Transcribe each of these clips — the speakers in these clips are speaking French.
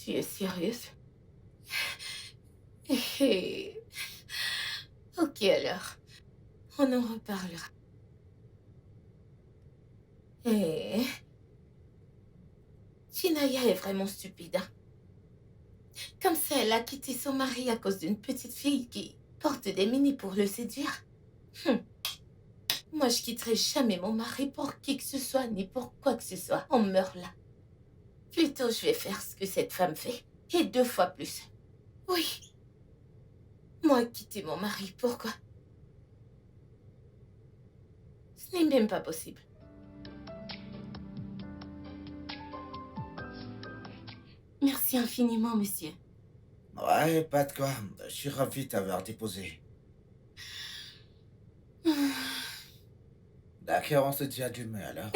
Tu es sérieuse? Eh, ok alors, on en reparlera. Eh, Chinaya est vraiment stupide, hein. Comme ça, elle a quitté son mari à cause d'une petite fille qui porte des mini pour le séduire. Hum. Moi, je quitterai jamais mon mari pour qui que ce soit, ni pour quoi que ce soit. On meurt là. Plutôt, je vais faire ce que cette femme fait. Et 2 fois plus. Oui. Moi, quitter mon mari, pourquoi? Ce n'est même pas possible. Merci infiniment, monsieur. Ouais, pas de quoi. Je suis ravi de t'avoir déposé. D'accord, on se dit à demain alors.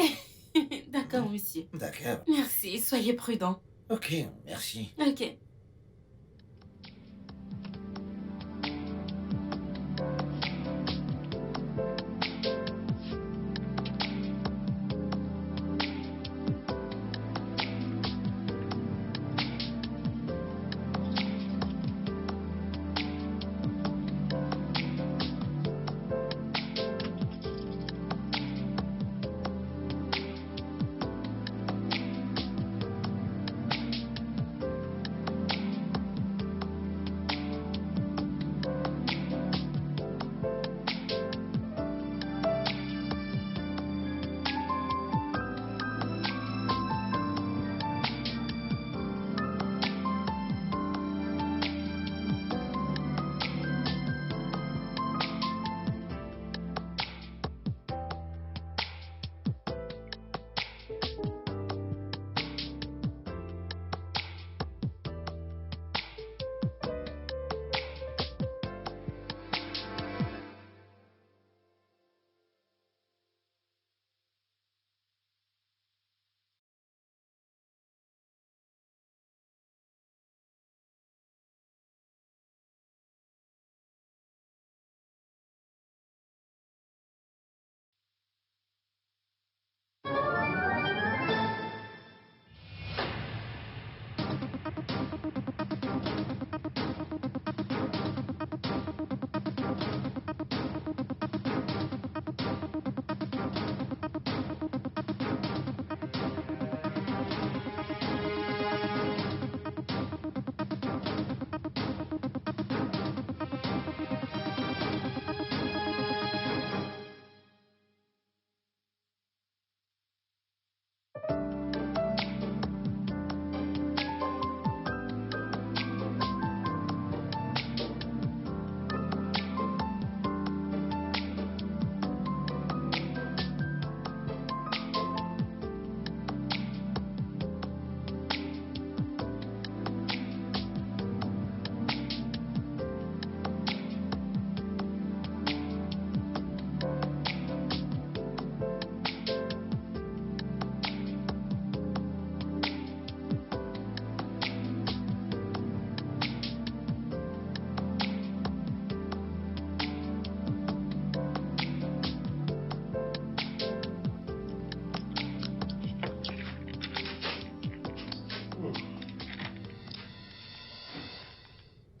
D'accord, Mhm. monsieur. D'accord. Merci, soyez prudent. Ok, merci. Ok.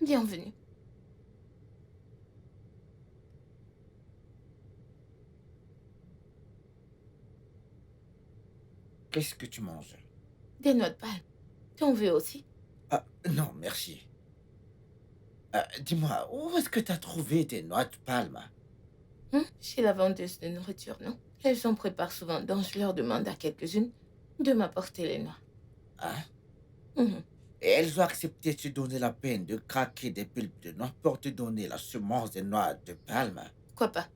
Bienvenue. Qu'est-ce que tu manges? Des noix de palme. T'en veux aussi? Ah, non, merci. Dis-moi, où est-ce que t'as trouvé tes noix de palme? Chez la vendeuse de nourriture, non? Elles en préparent souvent, donc je leur demande à quelques-unes de m'apporter les noix. Hein? Mhm. Et elles ont accepté de te donner la peine de craquer des pulpes de noix pour te donner la semence des noix de palme. Pourquoi pas?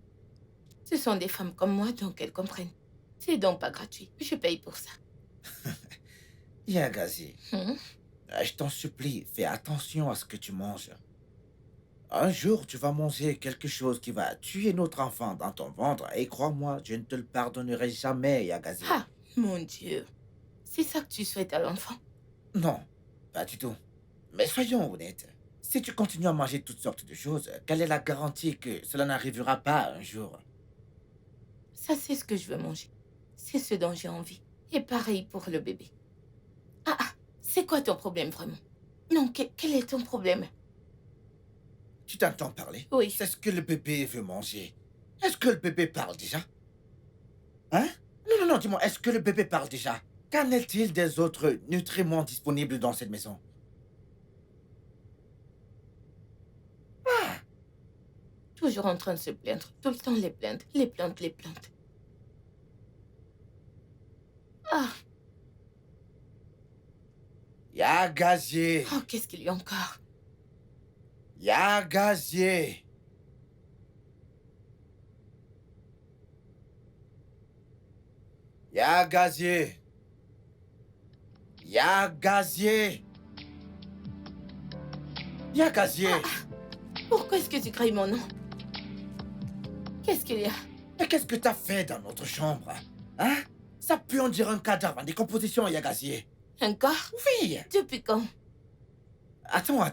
Ce sont des femmes comme moi, donc elles comprennent. C'est donc pas gratuit. Je paye pour ça. Yagazi, Mhm. je t'en supplie, fais attention à ce que tu manges. Un jour, tu vas manger quelque chose qui va tuer notre enfant dans ton ventre et crois-moi, je ne te le pardonnerai jamais, Yagazi. Ah, mon Dieu. C'est ça que tu souhaites à l'enfant? Non, pas du tout. Mais soyons honnêtes. Si tu continues à manger toutes sortes de choses, quelle est la garantie que cela n'arrivera pas un jour? Ça, c'est ce que je veux manger. C'est ce dont j'ai envie. Et pareil pour le bébé. Ah, ah, C'est quoi ton problème vraiment? Non, quel est ton problème? Tu t'entends parler? Oui. C'est ce que le bébé veut manger. Est-ce que le bébé parle déjà? Hein? Non, non, non, dis-moi, est-ce que le bébé parle déjà? Qu'en est-il des autres nutriments disponibles dans cette maison? Ah, Toujours en train de se plaindre. Tout le temps les plaintes. Les plaintes, les plaintes. Ah, y a gazier. oh, qu'est-ce qu'il y a encore? Y a gazier. Y a gazier. Y a gazier. Y a gazier. Pourquoi est-ce que tu cries mon nom? Qu'est-ce qu'il y a? Mais qu'est-ce que t'as fait dans notre chambre? Hein? Ça pue en dire un cadavre en décomposition, y a gazier. Un corps? Oui. Depuis quand? Attends.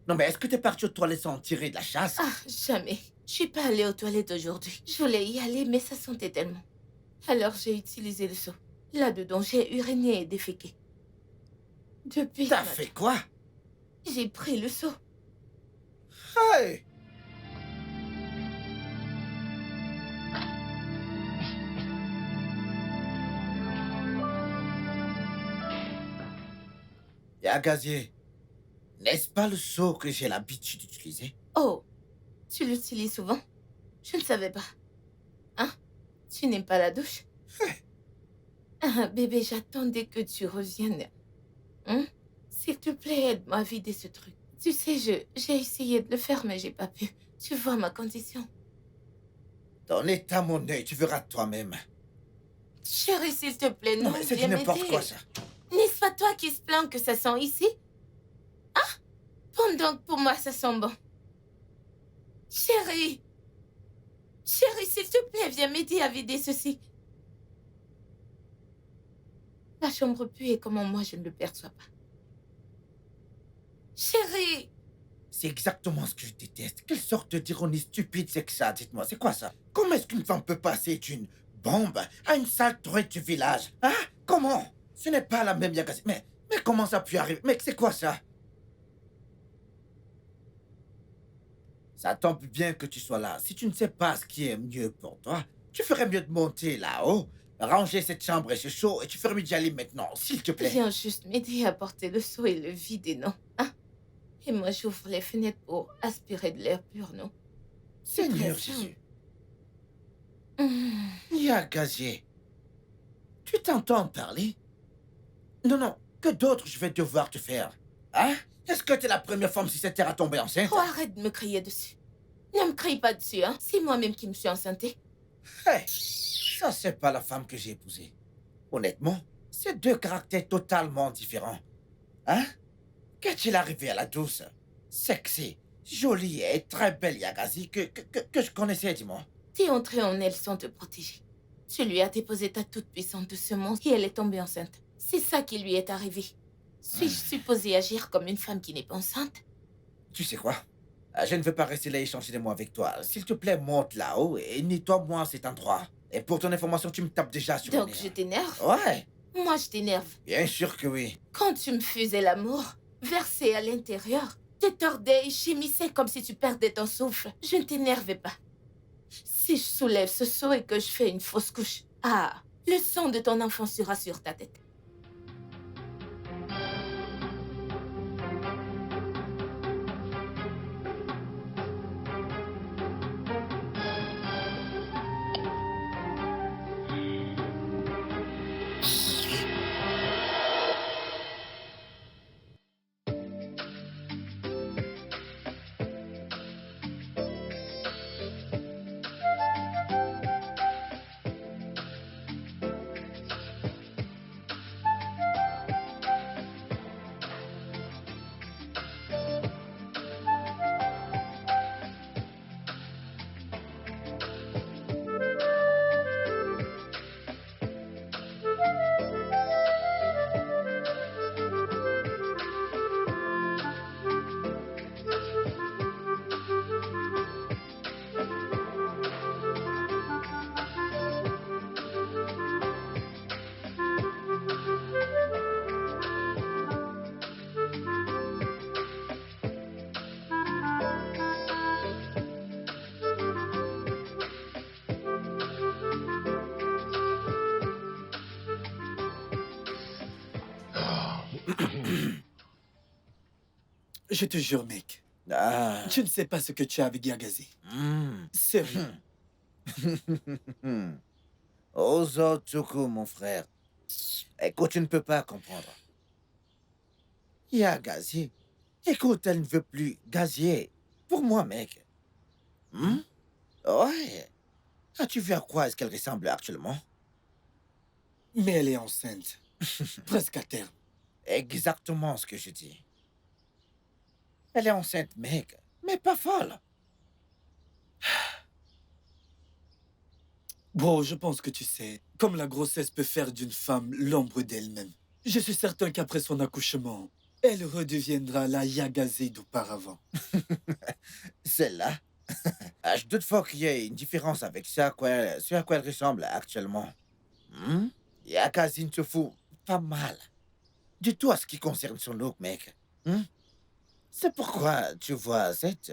Non, mais est-ce que t'es parti aux toilettes sans tirer de la chasse? Ah, jamais. Je suis pas allée aux toilettes aujourd'hui. Je voulais y aller, mais ça sentait tellement. Alors j'ai utilisé le seau. Là-dedans, j'ai uriné et déféqué. Depuis ce T'as matin, fait quoi? j'ai pris le seau. Hey! Y a gazier. N'est-ce pas le seau que j'ai l'habitude d'utiliser? Oh, tu l'utilises souvent? Je ne savais pas. Hein? Tu n'aimes pas la douche? Ah, bébé, j'attendais que tu reviennes. Hein? S'il te plaît, aide-moi à vider ce truc. Tu sais, j'ai essayé de le faire, mais j'ai pas pu. Tu vois ma condition. Ton état, mon œil, tu verras toi-même. Chérie, s'il te plaît, Non, non, mais c'est viens n'importe m'aider. quoi, ça. N'est-ce pas toi qui se plaint que ça sent ici? Ah? Pendant que pour moi, ça sent bon. Chérie! Chérie, s'il te plaît, viens m'aider à vider ceci. La chambre pue et comment moi je ne le perçois pas. Chérie! C'est exactement ce que je déteste. Quelle sorte d'ironie stupide c'est que ça? Dites-moi, c'est quoi ça? Comment est-ce qu'une femme peut passer d'une bombe à une sale truite du village? Hein? Comment? Ce n'est pas la même Yagasi. Mais comment ça a pu arriver? Mais c'est quoi ça? Ça tombe bien que tu sois là. Si tu ne sais pas ce qui est mieux pour toi, tu ferais mieux de monter là-haut, ranger cette chambre et ce chaud, et tu ferais mieux d'y aller maintenant, s'il te plaît. Viens juste m'aider à porter le seau et le vider, non? Hein? Et moi, j'ouvre les fenêtres pour aspirer de l'air pur, non? Seigneur très simple. Jésus. Hum. Gazier, tu t'entends parler? Non, non, que d'autres je vais devoir te faire? Hein? Est-ce que t'es la première femme sur cette terre à tomber enceinte? Oh, arrête de me crier dessus. Ne me crie pas dessus, hein? C'est moi-même qui me suis enceintée. Hey, ça c'est pas la femme que j'ai épousée. Honnêtement, c'est deux caractères totalement différents. Hein? Qu'est-il arrivé à la douce, sexy, jolie et très belle Yagazi que je connaissais, dis-moi? T'es entrée en elle sans te protéger. Tu lui as déposé ta toute-puissante semence et elle est tombée enceinte. C'est ça qui lui est arrivé. Suis-je supposée agir comme une femme qui n'est pas enceinte? Tu sais quoi? Je ne veux pas rester là et échanger des mots avec toi. S'il te plaît, monte là-haut et nettoie-moi cet endroit. Et pour ton information, tu me tapes déjà sur le Donc nez. je t'énerve? Ouais, Moi, je t'énerve. bien sûr que oui. Quand tu me faisais l'amour, versé à l'intérieur, te tordais et gémissais comme si tu perdais ton souffle. Je ne t'énervais pas. Si je soulève ce seau et que je fais une fausse couche, ah, le sang de ton enfant sera sur ta tête. Je te jure, mec. Ah. Tu ne sais pas ce que tu as avec Yagazi. Hmm. Sérieux. Ozochuku, mon frère. Écoute, tu ne peux pas comprendre. Il y a Gazier. Écoute, elle ne veut plus Gazier. Pour moi, mec. Hmm? Hein? Ouais. As-tu vu à quoi est-ce qu'elle ressemble actuellement? Mais elle est enceinte. Presque à terme. Exactement ce que je dis. Elle est enceinte, mec. Mais pas folle. Bro, je pense que tu sais, comme la grossesse peut faire d'une femme l'ombre d'elle-même. Je suis certain qu'après son accouchement, elle redeviendra la Yagazi d'auparavant. Celle-là. Ah, je doute fort qu'il y ait une différence avec ce à quoi elle ressemble actuellement. Hmm? Yakazine se fout pas mal. Du tout à ce qui concerne son look, mec. Hmm? C'est pourquoi, tu vois, cette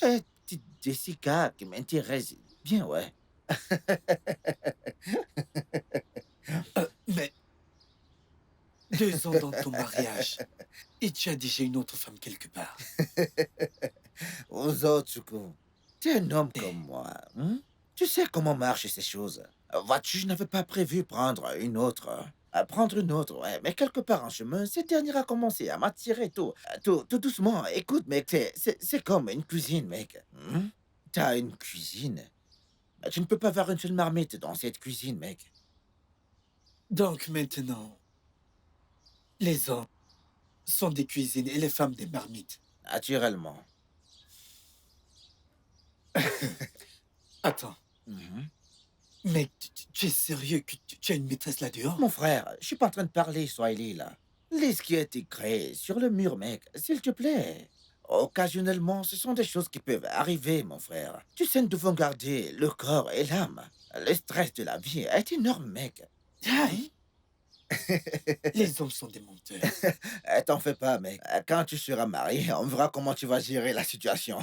petite Jessica qui m'intéresse bien, ouais. Mais 2 ans dans ton mariage, et tu as déjà une autre femme quelque part. Aux autres, Chuko, tu es un homme comme Eh, moi. Hmm? Tu sais comment marchent ces choses. Vois-tu, je n'avais pas prévu prendre une autre. Prendre une autre, ouais. Mais quelque part en chemin, cette dernière a commencé à m'attirer tout doucement. Écoute, mec, c'est comme une cuisine, mec. Hmm? T'as une cuisine. Mais tu ne peux pas avoir une seule marmite dans cette cuisine, mec. donc maintenant, les hommes sont des cuisines et les femmes des marmites. Naturellement. Attends, Mhm. mec, tu es sérieux que tu as une maîtresse là-dehors? Mon frère, je suis pas en train de parler Swahili, là. Lis ce qui a été créé sur le mur, mec, s'il te plaît. Occasionnellement, ce sont des choses qui peuvent arriver, mon frère. Tu sais, nous devons garder le corps et l'âme. Le stress de la vie est énorme, mec. Hmm? Aïe, les hommes sont des menteurs. T'en fais pas, mec. Quand tu seras marié, on verra comment tu vas gérer la situation.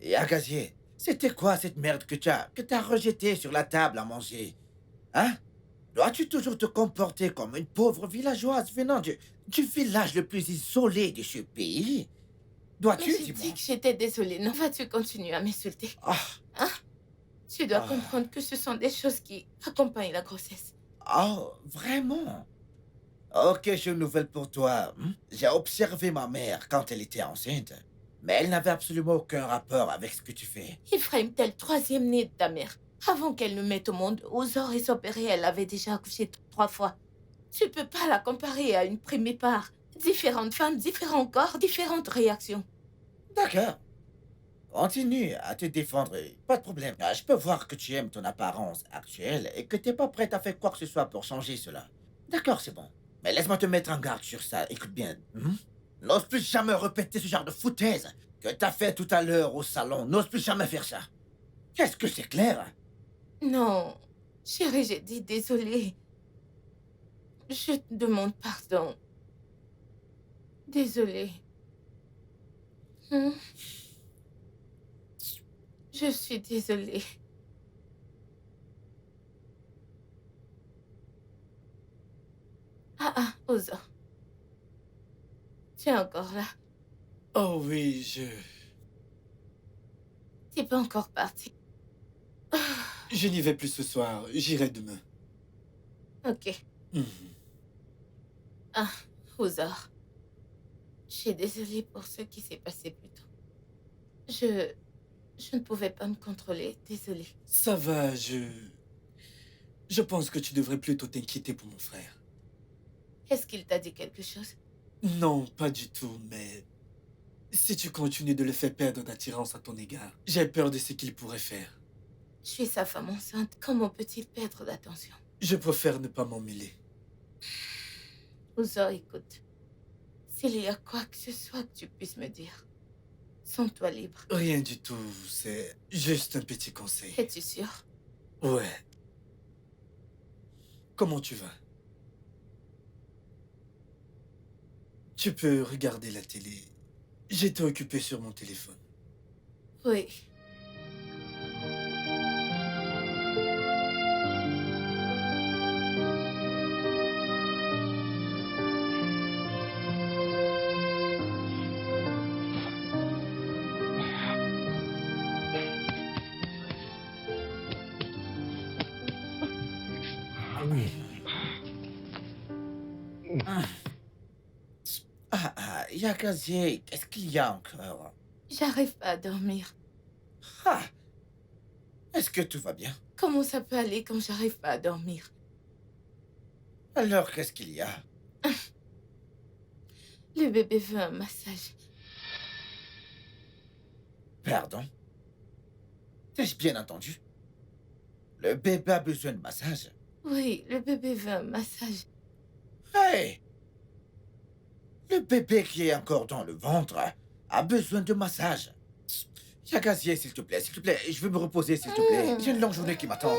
Et Agassier, c'était quoi cette merde que t'as rejetée sur la table à manger? Hein? Dois-tu toujours te comporter comme une pauvre villageoise venant du village le plus isolé de ce pays? Mais Dois-tu, j'ai dit dis-moi? que j'étais désolée. Non, vas-tu continuer à m'insulter? Ah, Hein? Tu dois ah, comprendre que ce sont des choses qui accompagnent la grossesse. oh, vraiment? Ok, j'ai une nouvelle pour toi. Hmm? J'ai observé ma mère quand elle était enceinte, mais elle n'avait absolument aucun rapport avec ce que tu fais. Ephraim tel troisième né de ta mère. Avant qu'elle ne mette au monde, Ozor et son père, elle avait déjà accouché 3 fois. Tu peux pas la comparer à une primipare. Différentes femmes, différents corps, différentes réactions. D'accord. Continue à te défendre, pas de problème. Je peux voir que tu aimes ton apparence actuelle et que t'es pas prête à faire quoi que ce soit pour changer cela. D'accord, c'est bon. Mais laisse-moi te mettre en garde sur ça. Écoute bien. N'ose plus jamais répéter ce genre de foutaise que t'as fait tout à l'heure au salon. N'ose plus jamais faire ça. Qu'est-ce que c'est clair? Non, chérie, j'ai dit désolée. Je te demande pardon. Désolée. Hmm, Je suis désolée. Ah, Ozor, tu es encore là. Oh oui, T'es pas encore parti. je n'y vais plus ce soir, j'irai demain. Ok. Mhm. Ah, Ozor, je suis désolée pour ce qui s'est passé plus tôt. Je ne pouvais pas me contrôler. Désolée. Ça va, Je pense que tu devrais plutôt t'inquiéter pour mon frère. Est-ce qu'il t'a dit quelque chose? Non, pas du tout, mais si tu continues de le faire perdre d'attirance à ton égard, j'ai peur de ce qu'il pourrait faire. Je suis sa femme enceinte. Comment peut-il perdre d'attention? Je préfère ne pas m'en mêler. Ouzo, écoute. S'il y a quoi que ce soit que tu puisses me dire, sens-toi libre. Rien du tout, c'est juste un petit conseil. Es-tu sûr? Ouais. Comment tu vas? Tu peux regarder la télé. J'étais occupé sur mon téléphone. Oui. Yagazie, qu'est-ce qu'il y a encore? J'arrive pas à dormir. Ah, est-ce que tout va bien? Comment ça peut aller quand j'arrive pas à dormir? Alors, qu'est-ce qu'il y a? Le bébé veut un massage. Pardon? T'ai-je bien entendu? Le bébé a besoin de massage. Oui, le bébé veut un massage. Hey! Le bébé qui est encore dans le ventre a besoin de massage. Yagazie, s'il te plaît, je veux me reposer, s'il te plaît. J'ai une longue journée qui m'attend.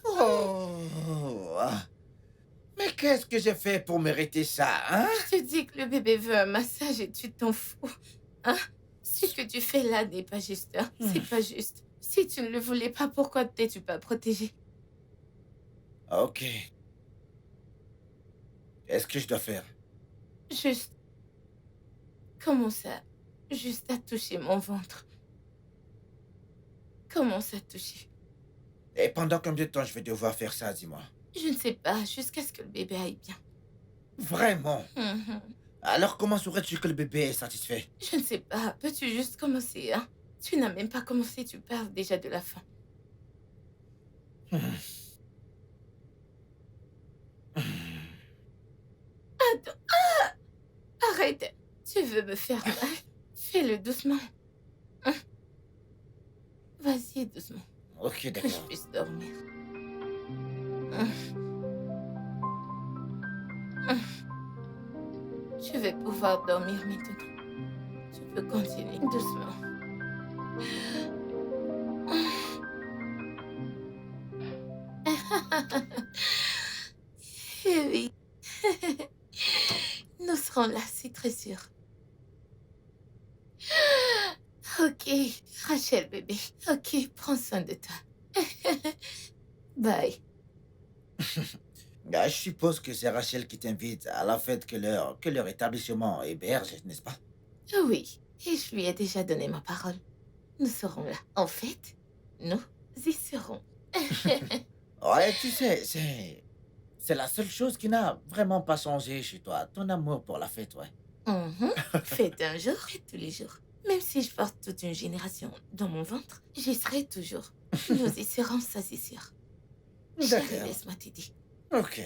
Oh! Mais qu'est-ce que j'ai fait pour mériter ça, hein? Je te dis que le bébé veut un massage et tu t'en fous. Hein? Ce que tu fais là n'est pas juste. Hein? C'est pas juste. Si tu ne le voulais pas, pourquoi ne t'es-tu pas protégé? Ok. Qu'est-ce que je dois faire? Juste. Commence à. Juste à toucher mon ventre. Commence à toucher. Et pendant combien de temps je vais devoir faire ça, dis-moi? Je ne sais pas, jusqu'à ce que le bébé aille bien. Vraiment? Mhm. Alors comment saurais-tu que le bébé est satisfait? Je ne sais pas, peux-tu juste commencer, hein? Tu n'as même pas commencé, tu parles déjà de la fin. Attends, arrête! Tu veux me faire mal? Fais-le doucement. Hein? Vas-y, doucement, Ok, que je d'accord. puisse dormir. Hein? Hein? Je vais pouvoir dormir maintenant. Tu peux continuer doucement. Eh oui. Nous serons là, c'est très sûr. Ok, Rachel bébé. Ok, prends soin de toi. Bye. Je suppose que c'est Rachel qui t'invite à la fête que leur établissement héberge, n'est-ce pas? Oui, et je lui ai déjà donné ma parole. Nous serons là. En fait, nous y serons. Ouais, tu sais, c'est la seule chose qui n'a vraiment pas changé chez toi, ton amour pour la fête, ouais. Mhm. Faites un jour et tous les jours. Même si je porte toute une génération dans mon ventre, j'y serai toujours. Nous y serons, ça c'est sûr. Chérie, D'accord. laisse-moi t'aider. Ok.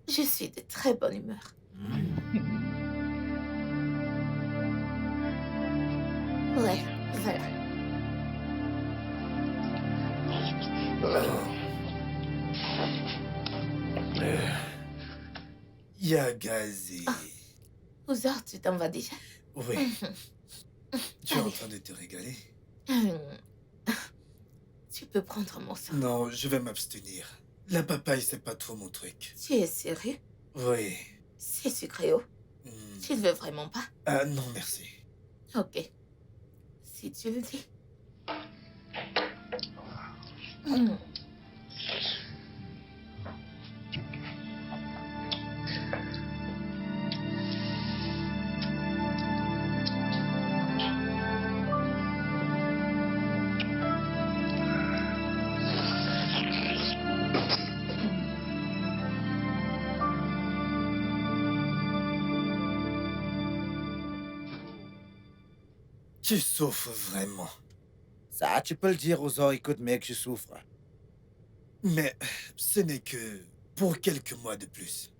Je suis de très bonne humeur. Ouais, voilà. Yagazie. Ouzor, tu t'en vas déjà? Oui, tu es en train de te régaler? Hum. Tu peux prendre mon sang. Non, je vais m'abstenir. La papaye, c'est pas trop mon truc. Tu es sérieux? Oui. C'est sucré, oh. Hmm. Tu ne veux vraiment pas? Ah non, merci. Ok. Si tu le dis. Hum. Tu souffres vraiment. Ça, tu peux le dire aux autres, écoute, mec, je souffre. Mais ce n'est que pour quelques mois de plus.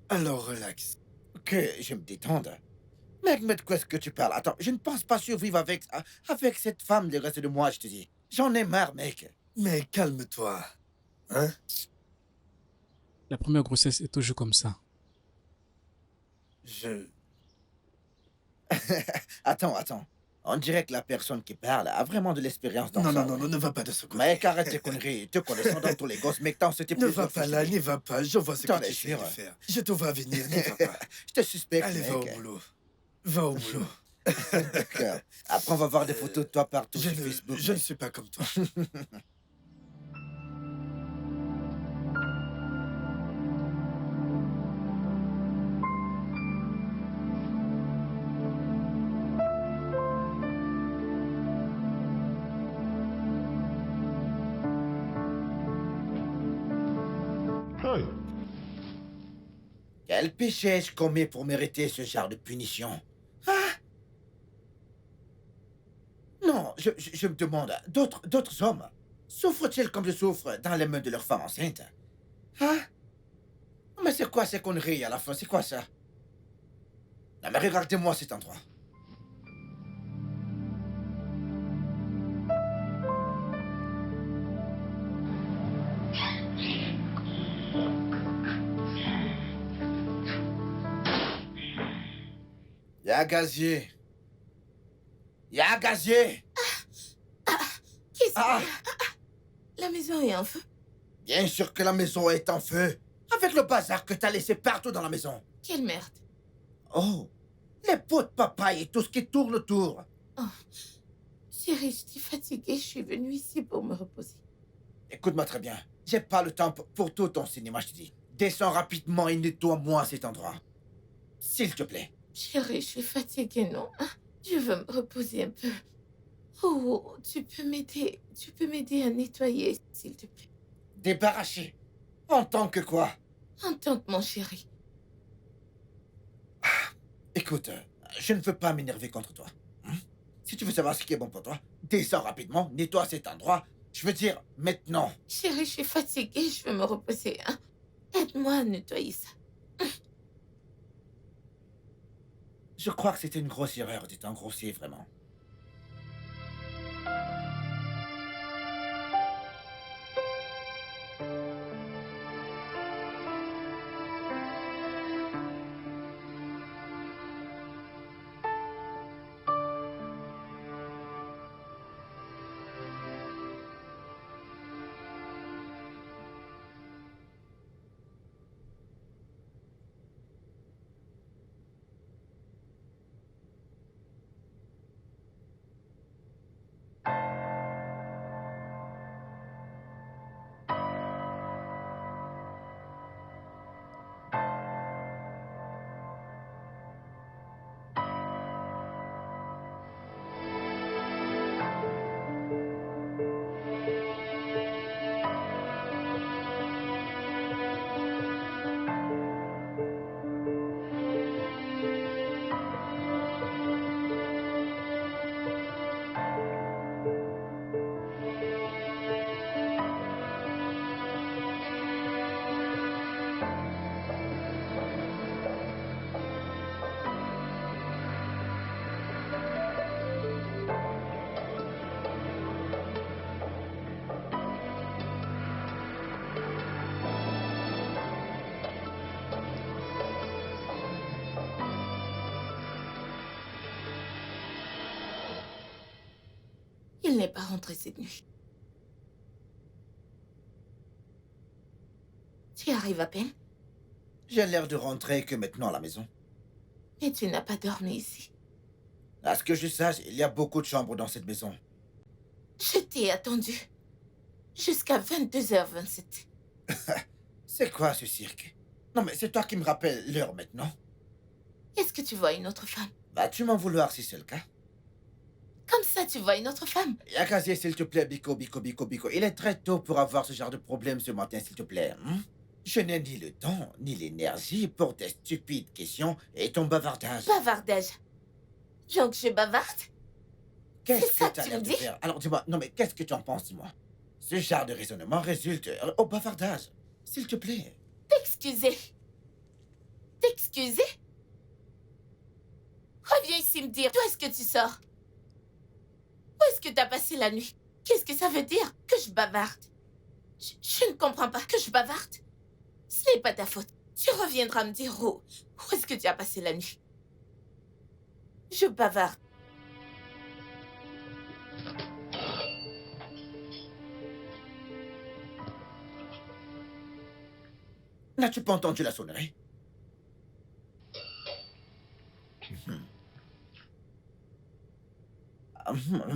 Alors relax. Ok, je me détendre. Mec, mais de quoi est-ce que tu parles? Attends, je ne pense pas survivre avec cette femme le reste de moi, je te dis. J'en ai marre, mec. Mais calme-toi. Hein? La première grossesse est toujours comme ça. Je... Attends. On dirait que la personne qui parle a vraiment de l'expérience dans Non, ça. non, non, non, ne va pas de ce côté. Mec, arrête tes conneries. Te connaissant dans tous les gosses, mec, t'en c'était Ne plus va de pas fou, là, je te dis. n'y va pas. Je vois ce que Attends, tu les essaies de jure. faire. Je te vois venir, n'y va pas. Je te suspecte, Allez, va au mec. boulot. Va au boulot. D'accord. Après, on va voir des photos de toi partout Je sur ne, Facebook. je ne mec. suis pas comme toi. Hey, Quel péché ai-je commis pour mériter ce genre de punition? Ah? Non, je me demande, d'autres hommes souffrent-ils comme je souffre dans les mains de leurs femmes enceintes? Hein? Mais c'est quoi ces conneries à la fin? C'est quoi ça? Non, mais regardez-moi cet endroit. Y'a un gazier. Y'a un gazier. Qu'est-ce Ah! La maison est en feu. Bien sûr que la maison est en feu. Avec le bazar que t'as laissé partout dans la maison. Quelle merde. Oh, les pots de papaye et tout ce qui tourne autour. Chérie, je suis fatiguée. Je suis venue ici pour me reposer. Écoute-moi très bien. J'ai pas le temps pour tout ton cinéma, je te dis. Descends rapidement et nettoie-moi cet endroit. S'il te plaît. Chérie, je suis fatiguée, non? Je veux me reposer un peu. Oh, tu peux m'aider. Tu peux m'aider à nettoyer, s'il te plaît. Débarrassé. En tant que quoi? En tant que mon chéri. Écoute, je ne veux pas m'énerver contre toi. Hein? Si tu veux savoir ce qui est bon pour toi, descends rapidement, nettoie cet endroit. Je veux dire, maintenant. Chérie, je suis fatiguée. Je veux me reposer, hein? Aide-moi à nettoyer ça. Je crois que c'était une grosse erreur d'être un grossier, vraiment. Il n'est pas rentré cette nuit. Tu arrives à peine, J'ai l'air de rentrer que maintenant à la maison. mais tu n'as pas dormi ici. À ce que je sache, il y a beaucoup de chambres dans cette maison. Je t'ai attendu. Jusqu'à 22h27. C'est quoi ce cirque? Non mais c'est toi qui me rappelles l'heure maintenant. Est-ce que tu vois une autre femme? Vas-tu m'en vouloir si c'est le cas? Comme ça, tu vois une autre femme? Yakazier, s'il te plaît, Biko. Il est très tôt pour avoir ce genre de problème ce matin, s'il te plaît. Hein? Je n'ai ni le temps, ni l'énergie pour tes stupides questions et ton bavardage. Bavardage. Donc je bavarde? Qu'est-ce c'est ça que que t'as tu l'air me de dis? faire? Alors dis-moi, non mais qu'est-ce que tu en penses, dis-moi? Ce genre de raisonnement résulte au bavardage. S'il te plaît. T'excuser. T'excuser? Reviens ici me dire d'où est-ce que tu sors. Où est-ce que t'as passé la nuit? Qu'est-ce que ça veut dire que je bavarde? Je ne comprends pas que je bavarde. Ce n'est pas ta faute. Tu reviendras me dire où est-ce que tu as passé la nuit? Je bavarde. N'as-tu pas entendu la sonnerie?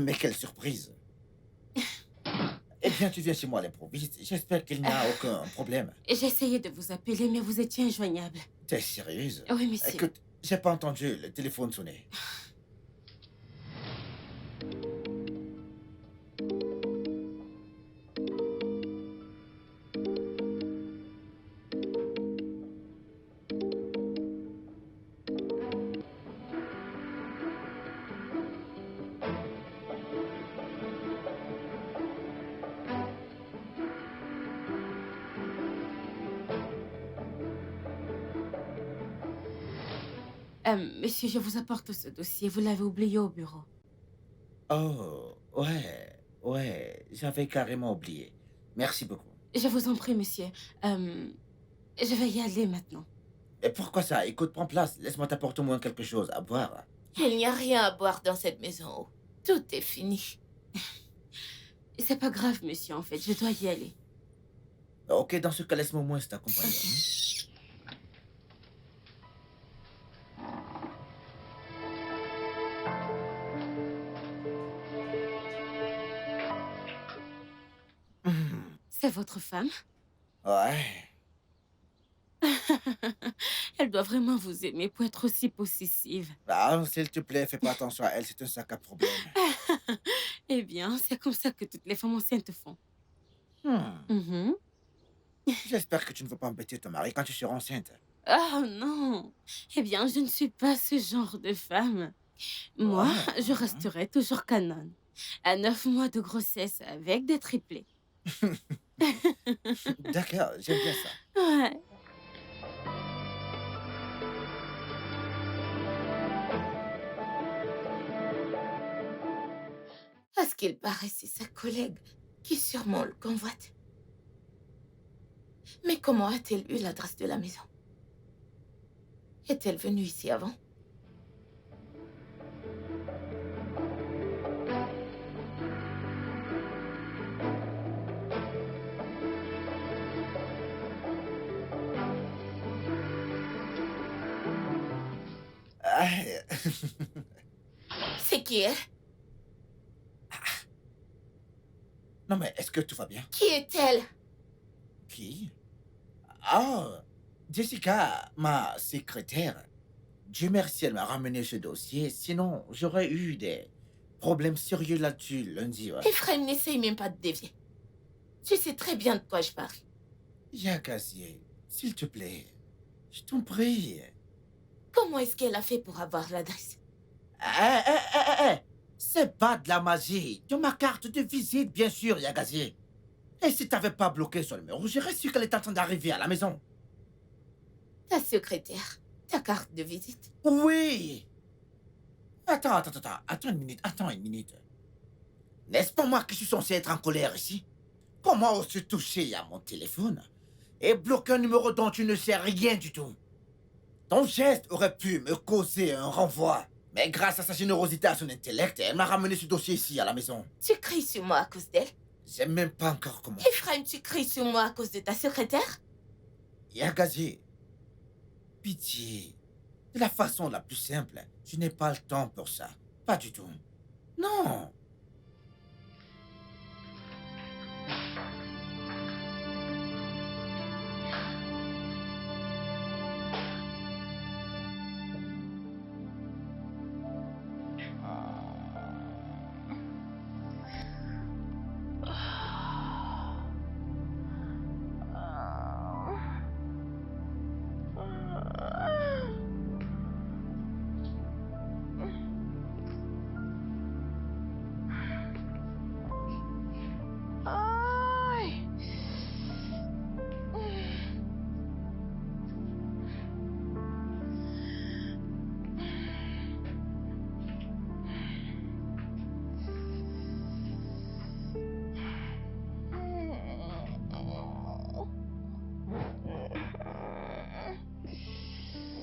Mais quelle surprise. Eh bien, tu viens chez moi à l'improviste. J'espère qu'il n'y a aucun problème. J'ai essayé de vous appeler, mais vous étiez injoignable. T'es sérieuse? Oui, monsieur. Écoute, j'ai pas entendu le téléphone sonner. Monsieur, je vous apporte ce dossier. Vous l'avez oublié au bureau. Oh, ouais, j'avais carrément oublié. Merci beaucoup. Je vous en prie, monsieur. Je vais y aller maintenant. Et pourquoi ça? Écoute, prends place. Laisse-moi t'apporter au moins quelque chose à boire. Il n'y a rien à boire dans cette maison. Tout est fini. C'est pas grave, monsieur, en fait. Je dois y aller. Ok, dans ce cas, laisse-moi au moins t'accompagner. C'est votre femme? Ouais. Elle doit vraiment vous aimer pour être aussi possessive. Ah, s'il te plaît, fais pas attention à elle, c'est un sac à problème. Eh bien, c'est comme ça que toutes les femmes enceintes font. Mhm. J'espère que tu ne vas pas embêter ton mari quand tu seras enceinte. Oh non! Eh bien, je ne suis pas ce genre de femme. Moi, Ouais. je resterai toujours canon. À 9 mois de grossesse avec des triplés. D'accord, j'aime bien ça. Ouais. À ce qu'il paraît, c'est sa collègue qui sûrement le convoite. Mais comment a-t-elle eu l'adresse de la maison? Est-elle venue ici avant? Ah, C'est qui elle? non, mais est-ce que tout va bien? Qui est-elle? Qui? Ah, Jessica, ma secrétaire. Dieu merci, elle m'a ramené ce dossier. Sinon, j'aurais eu des problèmes sérieux là-dessus lundi. Ouais. Ephraim, n'essaye même pas de dévier. Tu sais très bien de quoi je parle. Yakazié, s'il te plaît, je t'en prie. Comment est-ce qu'elle a fait pour avoir l'adresse? C'est pas de la magie. De ma carte de visite, bien sûr, Yagazié. Et si t'avais pas bloqué son numéro, j'aurais su qu'elle est en train d'arriver à la maison. Ta secrétaire, ta carte de visite. Oui. Attends une minute. N'est-ce pas moi qui suis censé être en colère ici? Comment oses-tu toucher à mon téléphone et bloquer un numéro dont tu ne sais rien du tout? Ton geste aurait pu me causer un renvoi. Mais grâce à sa générosité et à son intellect, elle m'a ramené ce dossier ici, à la maison. Tu cries sur moi à cause d'elle? J'ai même pas encore comment. Ephraim, tu cries sur moi à cause de ta secrétaire? Yagazié, pitié. De la façon la plus simple, je n'ai pas le temps pour ça. Pas du tout. Non.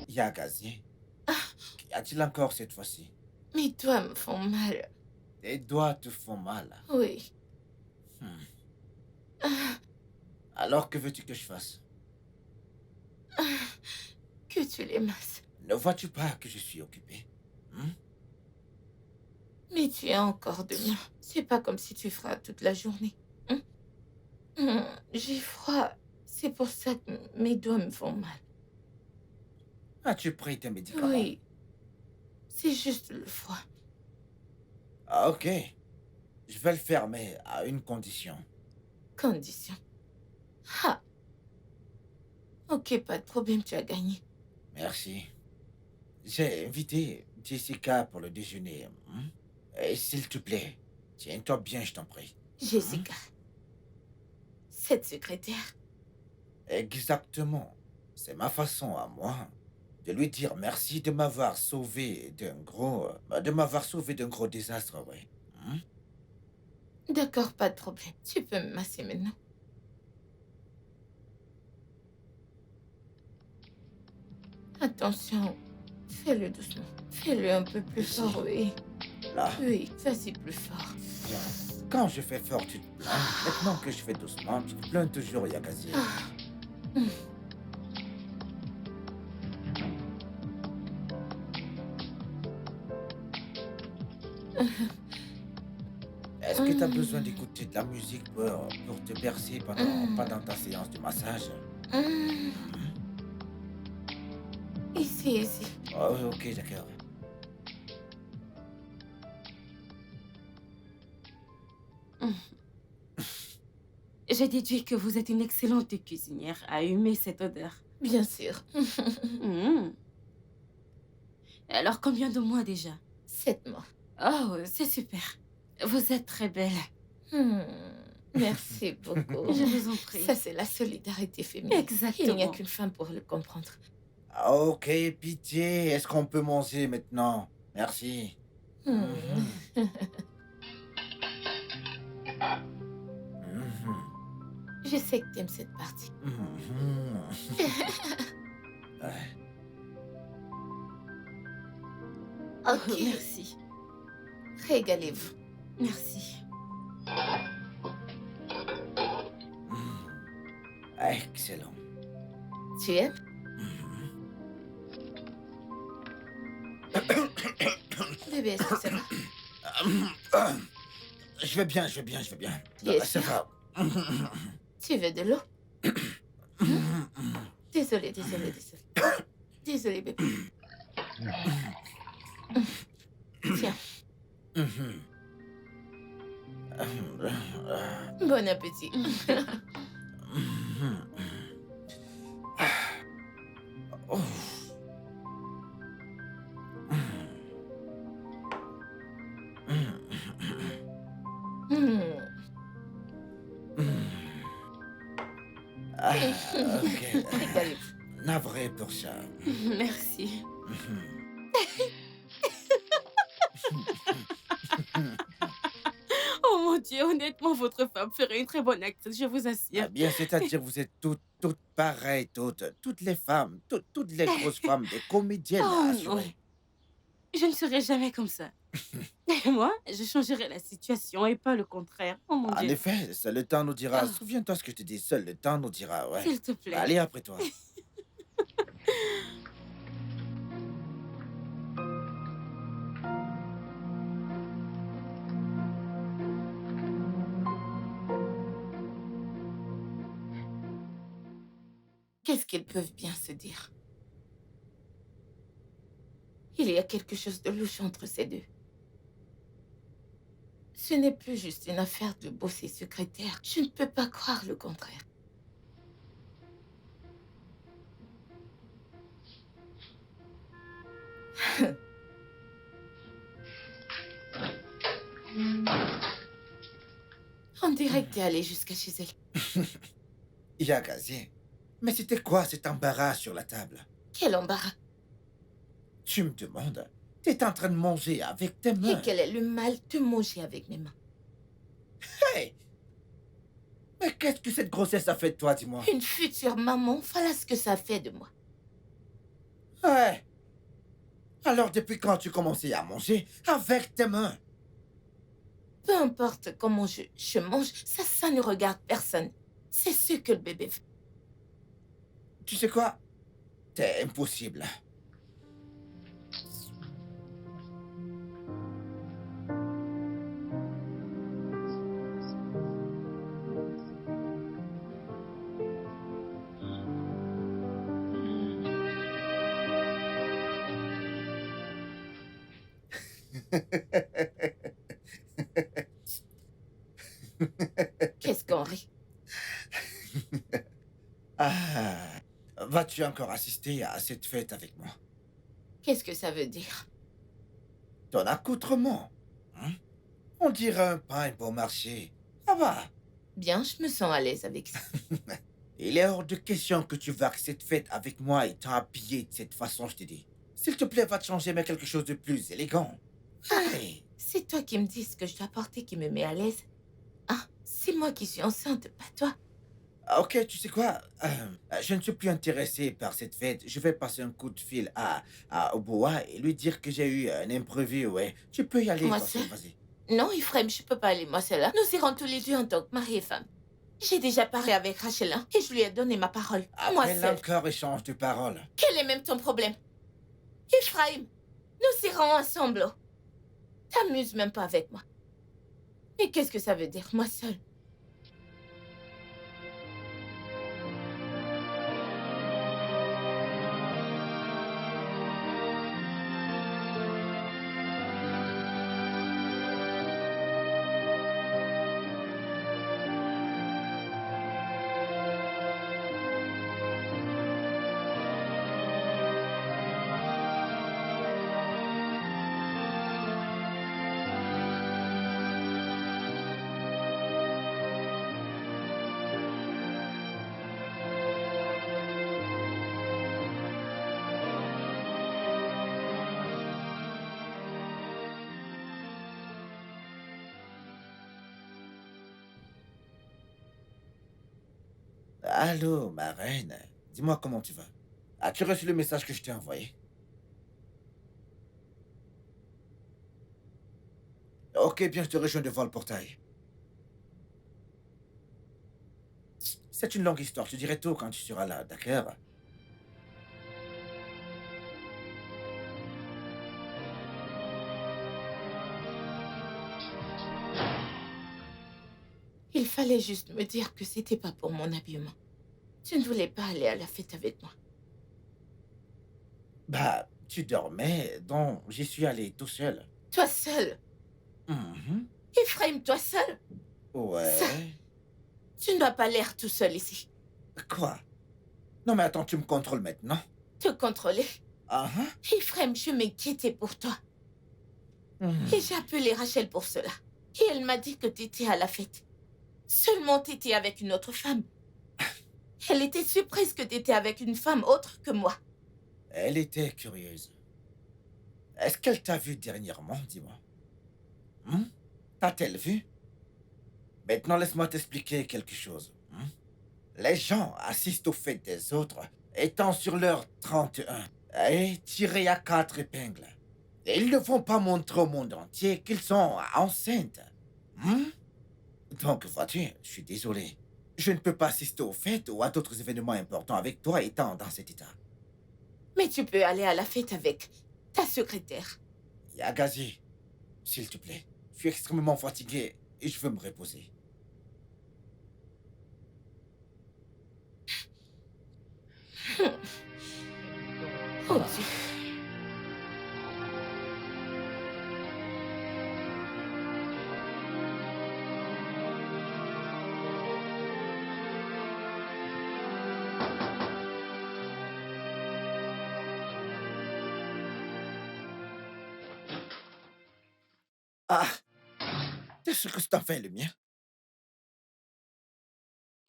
Yagazi, qu'y a-t-il encore cette fois-ci? Mes doigts me font mal. Tes doigts te font mal. Oui. Hmm. Ah, Alors que veux-tu que je fasse? que tu les masses. Ne vois-tu pas que je suis occupé? Hmm? Mais tu as encore demain. C'est pas comme si tu feras toute la journée. J'ai froid. C'est pour ça que mes doigts me font mal. As-tu pris tes médicaments? Oui. C'est juste le froid. Ah, ok. Je vais le faire, mais à une condition. Condition. Ah. Ok, pas de problème, tu as gagné. Merci. J'ai invité Jessica pour le déjeuner. Et s'il te plaît, tiens-toi bien, je t'en prie. Jessica. Cette secrétaire. Exactement. C'est ma façon à moi de lui dire merci de m'avoir sauvé d'un gros désastre, oui. D'accord, pas de problème. Tu peux me masser maintenant. Attention. Fais-le doucement. Fais-le un peu plus Ici. fort, oui. Là, Oui, vas-y plus fort. bien. Quand je fais fort, tu te plains. Maintenant que je fais doucement, tu te plains toujours, Yagazi. Est-ce que tu as besoin d'écouter de la musique pour te bercer pendant ta séance de massage? Hum, Ici, ici. Oh, ok, d'accord. J'ai déduit que vous êtes une excellente cuisinière à humer cette odeur. Bien sûr. Hmm. Alors, combien de mois déjà? 7 mois. Oh, c'est super. Vous êtes très belle. Merci beaucoup. Je vous en prie. Ça, c'est la solidarité féminine. Exactement. Il n'y a qu'une femme pour le comprendre. Ah, ok, pitié. Est-ce qu'on peut manger maintenant? Merci. Hmm. Mhm. Je sais que t'aimes cette partie. Mhm. Ouais. Ok, Merci. régalez-vous. Merci. Excellent. Tu aimes? Bébé, est-ce que ça va? Je vais bien, je vais bien, je vais bien. Bien Ça sûr. va. Tu veux de l'eau? Désolée, désolée, désolée. Désolée, bébé. Tiens, bon appétit. Oh. Hmm. Ah, ok. Régalez-vous. Navré pour ça. Merci. Oh mon Dieu, honnêtement, votre femme ferait une très bonne actrice, je vous Ah assure. bien, c'est-à-dire vous êtes toutes pareilles, toutes les femmes, toutes les grosses femmes, des comédiennes Oh non, assurées. je ne serai jamais comme ça. Et moi, je changerai la situation et pas le contraire. Oh mon En Dieu. effet, seul le temps nous dira. Ah. Souviens-toi ce que je te dis, seul le temps nous dira, ouais. S'il te plaît. Allez, après toi. Qu'est-ce qu'ils peuvent bien se dire? Il y a quelque chose de louche entre ces deux. Ce n'est plus juste une affaire de boss et secrétaire. Je ne peux pas croire le contraire. On dirait que t'es allé jusqu'à chez elle. Yagazi, mais c'était quoi cet embarras sur la table? Quel embarras. Tu me demandes? T'es en train de manger avec tes mains. Et quel est le mal de manger avec mes mains? Hey! Mais qu'est-ce que cette grossesse a fait de toi, dis-moi? Une future maman, voilà ce que ça fait de moi. Ouais. Alors depuis quand tu commençais à manger avec tes mains? Peu importe comment je mange, ça ne regarde personne. C'est ce que le bébé fait. Tu sais quoi? T'es impossible. Qu'est-ce qu'on rit? Ah, vas-tu encore assister à cette fête avec moi? Qu'est-ce que ça veut dire? Ton accoutrement, hein? On dirait un pain bon marché. Ça va. Bien, je me sens à l'aise avec ça. Il est hors de question que tu vas à cette fête avec moi étant habillé de cette façon, je te dis. S'il te plaît, va te changer, mais quelque chose de plus élégant. Hey! C'est toi qui me dis ce que je dois porter qui me met à l'aise. Ah, c'est moi qui suis enceinte, pas toi. Ok, tu sais quoi? Je ne suis plus intéressé par cette fête. Je vais passer un coup de fil à Oboa et lui dire que j'ai eu un imprévu, ouais. Tu peux y aller, Moi toi seul, seule? vas-y. Non, Ephraim, je peux pas aller moi seule. Hein. Nous irons tous les deux en tant que mari et femme. J'ai déjà parlé avec Rachel hein, et je lui ai donné ma parole. Moi Après seule. l'encore échange de paroles. Quel est même ton problème? Ephraim, nous irons ensemble. Oh. T'amuses même pas avec moi. Mais qu'est-ce que ça veut dire, moi seule? Allô, ma reine. Dis-moi comment tu vas. As-tu reçu le message que je t'ai envoyé? Ok, bien, je te rejoins devant le portail. C'est une longue histoire, je te dirai tout quand tu seras là, d'accord? Il fallait juste me dire que c'était pas pour mon habillement. Tu ne voulais pas aller à la fête avec moi. Bah, tu dormais, donc j'y suis allé tout seul. Toi seul. Mhm. Ephraim, toi seul. Ça, Ouais. tu ne dois pas l'air tout seul ici. Quoi? Non mais attends, tu me contrôles maintenant? Te contrôler. Ah hein? Ephraim, je m'inquiétais pour toi. Mhm. Et j'ai appelé Rachel pour cela. Et elle m'a dit que t'étais à la fête. Seulement t'étais avec une autre femme. Elle était surprise que t'étais avec une femme autre que moi. Elle était curieuse. Est-ce qu'elle t'a vu dernièrement, dis-moi? T'a-t-elle vu? Maintenant, laisse-moi t'expliquer quelque chose. Les gens assistent aux fêtes des autres, étant sur leur 31 et tirés à 4 épingles. Et ils ne vont pas montrer au monde entier qu'ils sont enceintes. Donc, vois-tu, je suis désolé. Je ne peux pas assister aux fêtes ou à d'autres événements importants avec toi étant dans cet état. Mais tu peux aller à la fête avec ta secrétaire. Yagazi, s'il te plaît. Je suis extrêmement fatigué et je veux me reposer. Oh Dieu. Ah! T'es sûr que c'est enfin le mien?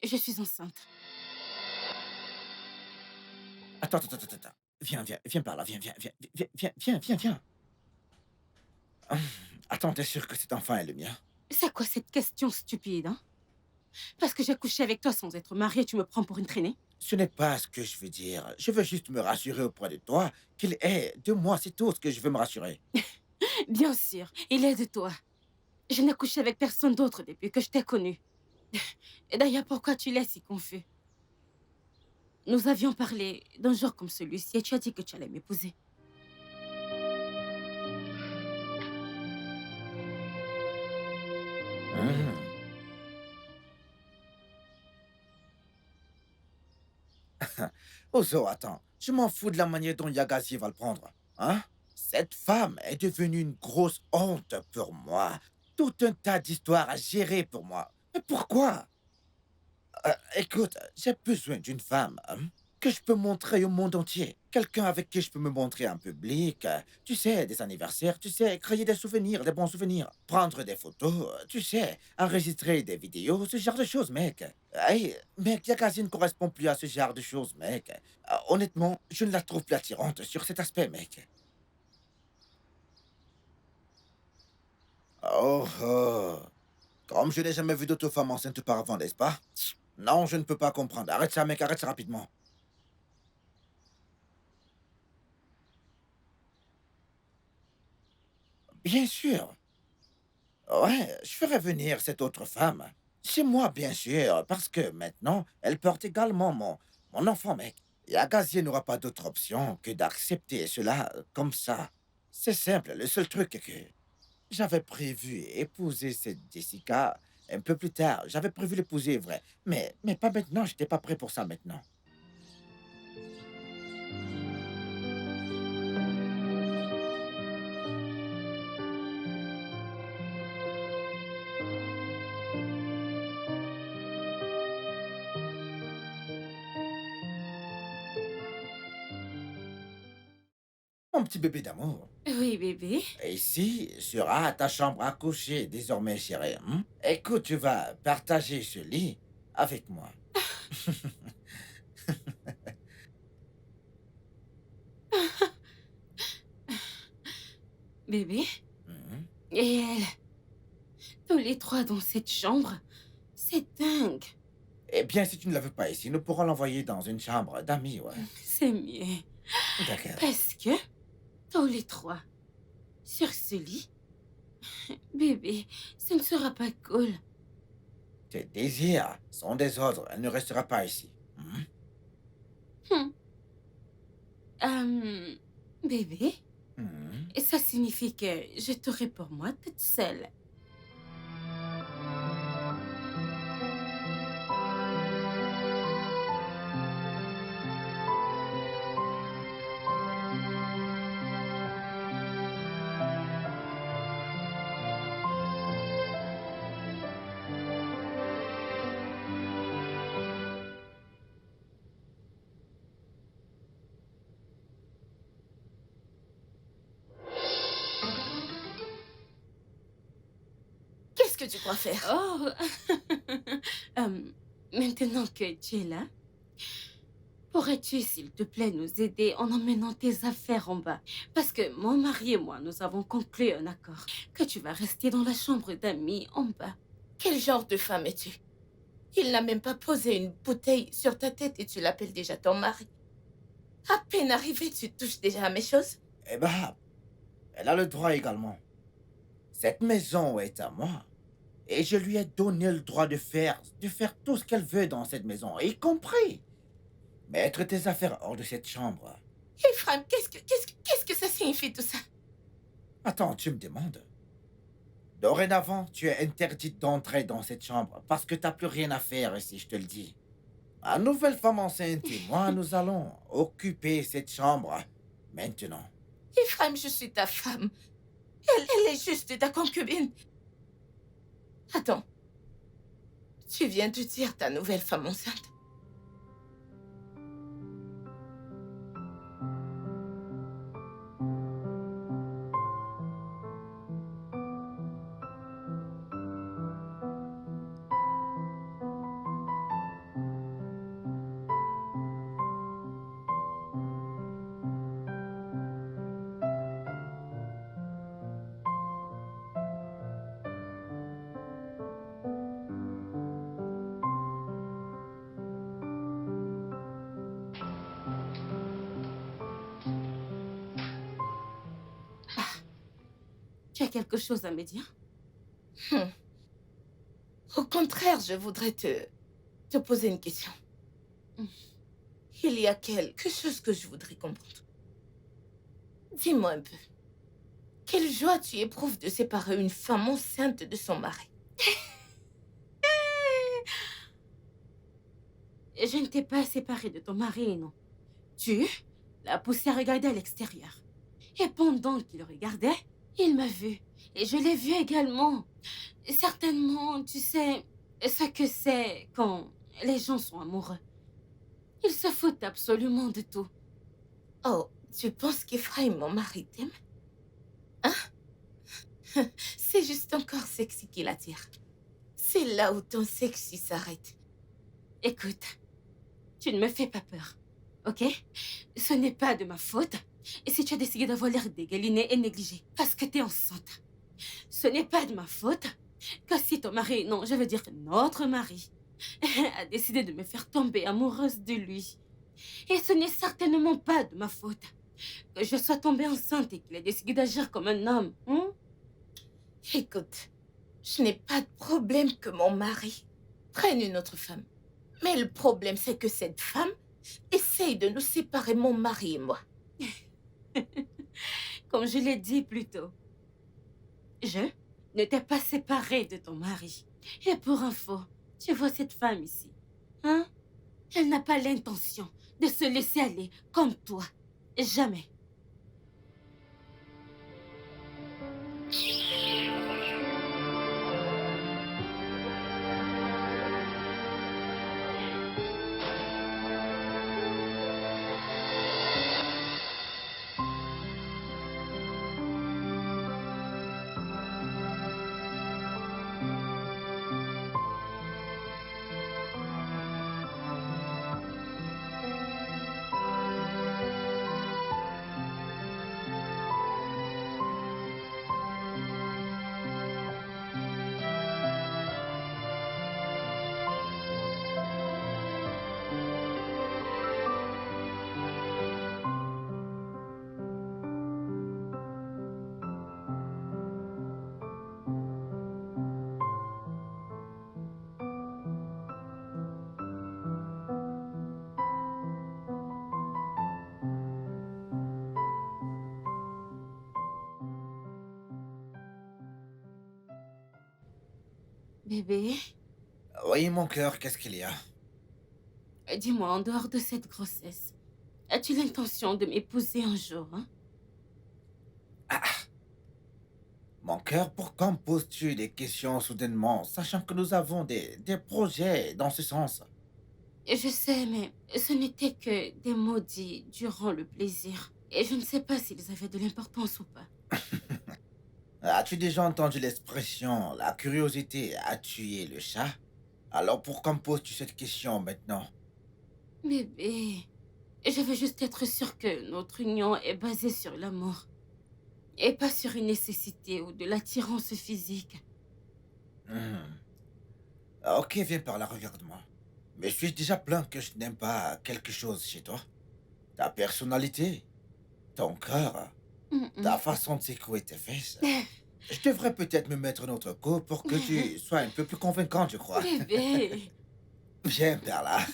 Je suis enceinte. Attends. Viens par là, viens. Hum, Attends, t'es sûr que cet enfant est le mien? C'est quoi cette question stupide, hein? Parce que j'ai couché avec toi sans être mariée, tu me prends pour une traînée? Ce n'est pas ce que je veux dire. Je veux juste me rassurer auprès de toi qu'il est de moi, c'est tout ce que je veux me rassurer. Bien sûr, il est de toi. Je n'ai couché avec personne d'autre depuis que je t'ai connu. Et d'ailleurs, pourquoi tu l'es si confus? Nous avions parlé d'un jour comme celui-ci et tu as dit que tu allais m'épouser. Mhm. Ozo, attends. Je m'en fous de la manière dont Yagazi va le prendre. Hein? Cette femme est devenue une grosse honte pour moi. Tout un tas d'histoires à gérer pour moi. Mais pourquoi? Écoute, j'ai besoin d'une femme que je peux montrer au monde entier. Quelqu'un avec qui je peux me montrer en public. Tu sais, des anniversaires, tu sais, créer des souvenirs, des bons souvenirs. Prendre des photos, tu sais, enregistrer des vidéos, ce genre de choses, mec. Hey, mec, Yakazi ne correspond plus à ce genre de choses, mec. Honnêtement, je ne la trouve plus attirante sur cet aspect, mec. Oh, oh. Comme je n'ai jamais vu d'autre femme enceinte auparavant, n'est-ce pas? Non, je ne peux pas comprendre. Arrête ça, mec, arrête ça rapidement. Bien sûr. Ouais, je ferai venir cette autre femme. C'est moi, bien sûr, parce que maintenant, elle porte également mon enfant, mec. Et Agassier n'aura pas d'autre option que d'accepter cela comme ça. C'est simple, le seul truc est que j'avais prévu épouser cette Jessica un peu plus tard. J'avais prévu l'épouser, vrai. Mais pas maintenant, j'étais pas prêt pour ça maintenant. Mon petit bébé d'amour. Oui, bébé. Et ici sera ta chambre à coucher désormais, chérie. Écoute, tu vas partager ce lit avec moi. Bébé. Mhm. Et elle, tous les trois dans cette chambre, c'est dingue. Eh bien, si tu ne la veux pas ici, nous pourrons l'envoyer dans une chambre d'amis, ouais. C'est mieux. D'accord. Parce que tous les trois, sur ce lit, bébé, ce ne sera pas cool. Tes désirs sont des ordres. Elle ne restera pas ici. Hum. Bébé, Mhm. ça signifie que je t'aurai pour moi toute seule. Qu'est-ce que tu crois faire? Oh, maintenant que tu es là, pourrais-tu, s'il te plaît, nous aider en emmenant tes affaires en bas? Parce que mon mari et moi, nous avons conclu un accord que tu vas rester dans la chambre d'amis en bas. Quel genre de femme es-tu? Il n'a même pas posé une bouteille sur ta tête et tu l'appelles déjà ton mari. À peine arrivé, tu touches déjà à mes choses? Eh ben, elle a le droit également. Cette maison est à moi. Et je lui ai donné le droit de faire tout ce qu'elle veut dans cette maison, y compris mettre tes affaires hors de cette chambre. Ephraim, qu'est-ce que ça signifie tout ça? Attends, tu me demandes? Dorénavant, tu es interdite d'entrer dans cette chambre parce que t'as plus rien à faire ici, je te le dis. Ma nouvelle femme enceinte et moi, nous allons occuper cette chambre maintenant. Ephraim, je suis ta femme. Elle est juste ta concubine. Attends. Tu viens de dire ta nouvelle femme enceinte. Tu as quelque chose à me dire? Hmm. Au contraire, je voudrais te poser une question. Hmm. Il y a quelque chose que je voudrais comprendre. Dis-moi un peu. Quelle joie tu éprouves de séparer une femme enceinte de son mari? Je ne t'ai pas séparée de ton mari, non. Tu l'as poussé à regarder à l'extérieur. Et pendant qu'il regardait, il m'a vue. Et je l'ai vue également. Certainement, tu sais ce que c'est quand les gens sont amoureux. Ils se foutent absolument de tout. Oh, tu penses qu'Ephraim, mon mari, t'aime? Hein? C'est juste encore sexy qui l'attire. C'est là où ton sexy s'arrête. Écoute, tu ne me fais pas peur, ok? Ce n'est pas de ma faute. Et si tu as décidé d'avoir l'air dégaliné et négligé parce que t'es enceinte, ce n'est pas de ma faute que si ton mari, non, je veux dire notre mari, a décidé de me faire tomber amoureuse de lui. Et ce n'est certainement pas de ma faute que je sois tombée enceinte et qu'il ait décidé d'agir comme un homme. Écoute, je n'ai pas de problème que mon mari prenne une autre femme. Mais le problème, c'est que cette femme essaye de nous séparer, mon mari et moi. Comme je l'ai dit plus tôt, je ne t'ai pas séparée de ton mari. Et pour info, tu vois cette femme ici, hein? Elle n'a pas l'intention de se laisser aller comme toi. Jamais. Bébé, Oui, mon cœur, qu'est-ce qu'il y a? dis-moi, en dehors de cette grossesse, as-tu l'intention de m'épouser un jour, hein? Mon cœur, pourquoi me poses-tu des questions soudainement, sachant que nous avons des projets dans ce sens? Je sais, mais ce n'était que des mots dits durant le plaisir. Et je ne sais pas s'ils avaient de l'importance ou pas. As-tu déjà entendu l'expression «la curiosité a tué le chat»? Alors pourquoi me poses-tu cette question maintenant? Bébé, je veux juste être sûre que notre union est basée sur l'amour. Et pas sur une nécessité ou de l'attirance physique. Hmm. Ok, viens par là, regarde-moi. Mais suis-je déjà plaint que je n'aime pas quelque chose chez toi? Ta personnalité, ton cœur, ta façon de secouer tes fesses. Je devrais peut-être me mettre notre couple pour que tu sois un peu plus convaincante, je crois. Bébé, Viens par là.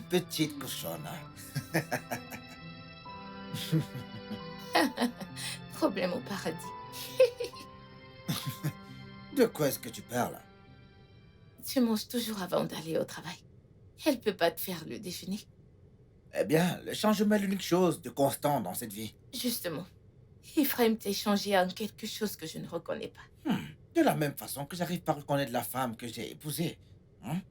Petite cochonne. Problème au paradis. De quoi est-ce que tu parles? Tu manges toujours avant d'aller au travail. Elle peut pas te faire le déjeuner. Eh bien, le changement est l'unique chose de constant dans cette vie. Justement, Ephraim t'a changé en quelque chose que je ne reconnais pas. De la même façon que j'arrive pas à reconnaître la femme que j'ai épousée. Hein?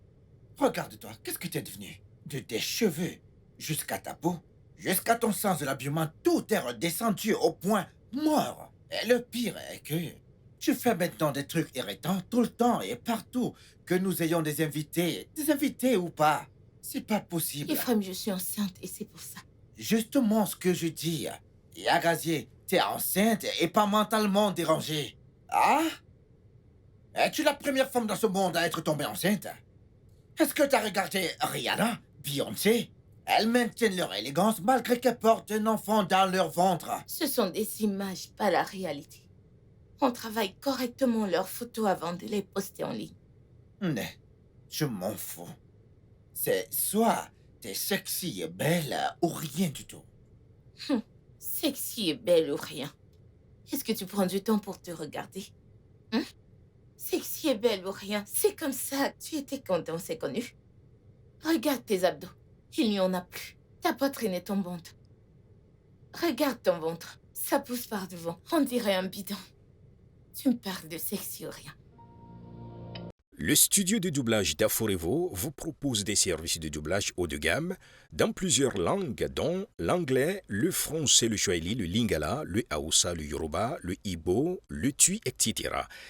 Regarde-toi, qu'est-ce que tu es devenu? De tes cheveux jusqu'à ta peau, jusqu'à ton sens de l'habillement, tout est redescendu au point mort. Et le pire est que tu fais maintenant des trucs irritants tout le temps et partout. Que nous ayons des invités ou pas. C'est pas possible. Ephraim, je suis enceinte et c'est pour ça. Justement ce que je dis. Yagazié, t'es enceinte et pas mentalement dérangée. Ah? Es-tu la première femme dans ce monde à être tombée enceinte? Est-ce que t'as regardé Rihanna, Beyoncé? Elles maintiennent leur élégance malgré qu'elles portent un enfant dans leur ventre. Ce sont des images, pas la réalité. On travaille correctement leurs photos avant de les poster en ligne. Mais je m'en fous. C'est soit t'es sexy et belle ou rien du tout. Sexy et belle ou rien. Est-ce que tu prends du temps pour te regarder? Hein? Sexy et belle ou rien, c'est comme ça. Tu étais quand on s'est connus. Regarde tes abdos. Il n'y en a plus. Ta poitrine est tombante. Regarde ton ventre. Ça pousse par devant. On dirait un bidon. Tu me parles de sexy ou rien. Le studio de doublage d'Aforevo vous propose des services de doublage haut de gamme dans plusieurs langues, dont l'anglais, le français, le swahili, le lingala, le hausa, le yoruba, le igbo, le tui, etc.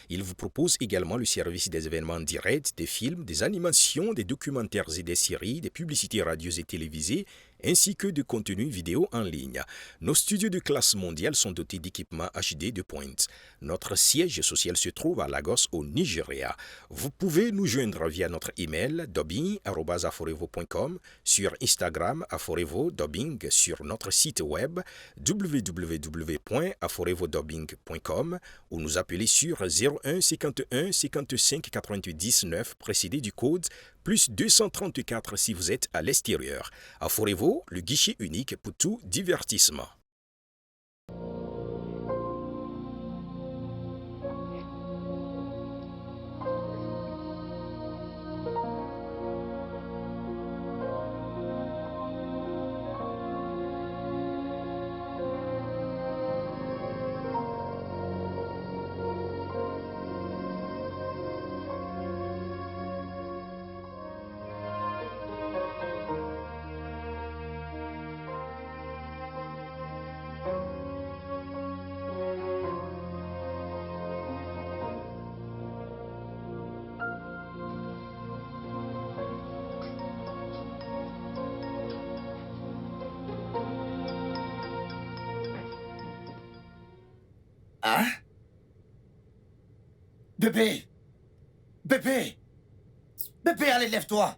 Il vous propose également le service des événements directs, des films, des animations, des documentaires et des séries, des publicités radios et télévisées, ainsi que de contenus vidéo en ligne. Nos studios de classe mondiale sont dotés d'équipements HD de pointe. Notre siège social se trouve à Lagos, au Nigeria. Vous pouvez nous joindre via notre email dubbing@aforevo.com, sur Instagram Aforevo Dubbing, sur notre site web www.aforevodubbing.com ou nous appeler sur 01 51 55 98 9 précédé du code plus 234 si vous êtes à l'extérieur. Aforevo, le guichet unique pour tout divertissement. Hein? Bébé! Bébé! Bébé, allez, lève-toi!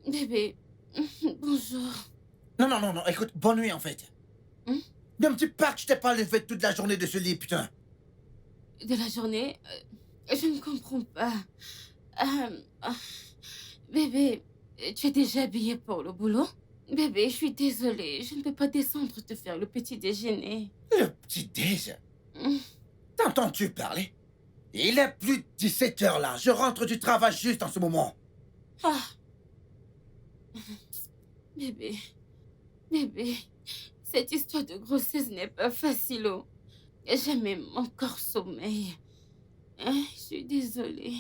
Bébé, bonjour. Non, non, non, non, écoute, bonne nuit en fait. Hmm? Ne me dis pas que je t'ai pas levé toute la journée de ce lit, putain. De la journée, je ne comprends pas. Bébé, tu es déjà habillé pour le boulot? Bébé, je suis désolée, je ne peux pas descendre te faire le petit déjeuner. Le petit déj. Hmm. T'entends-tu parler? Il est plus de 17 heures là. Je rentre du travail juste en ce moment. Ah. Bébé, bébé, cette histoire de grossesse n'est pas facile. Oh. Jamais mon corps sommeille. Hein, je suis désolée.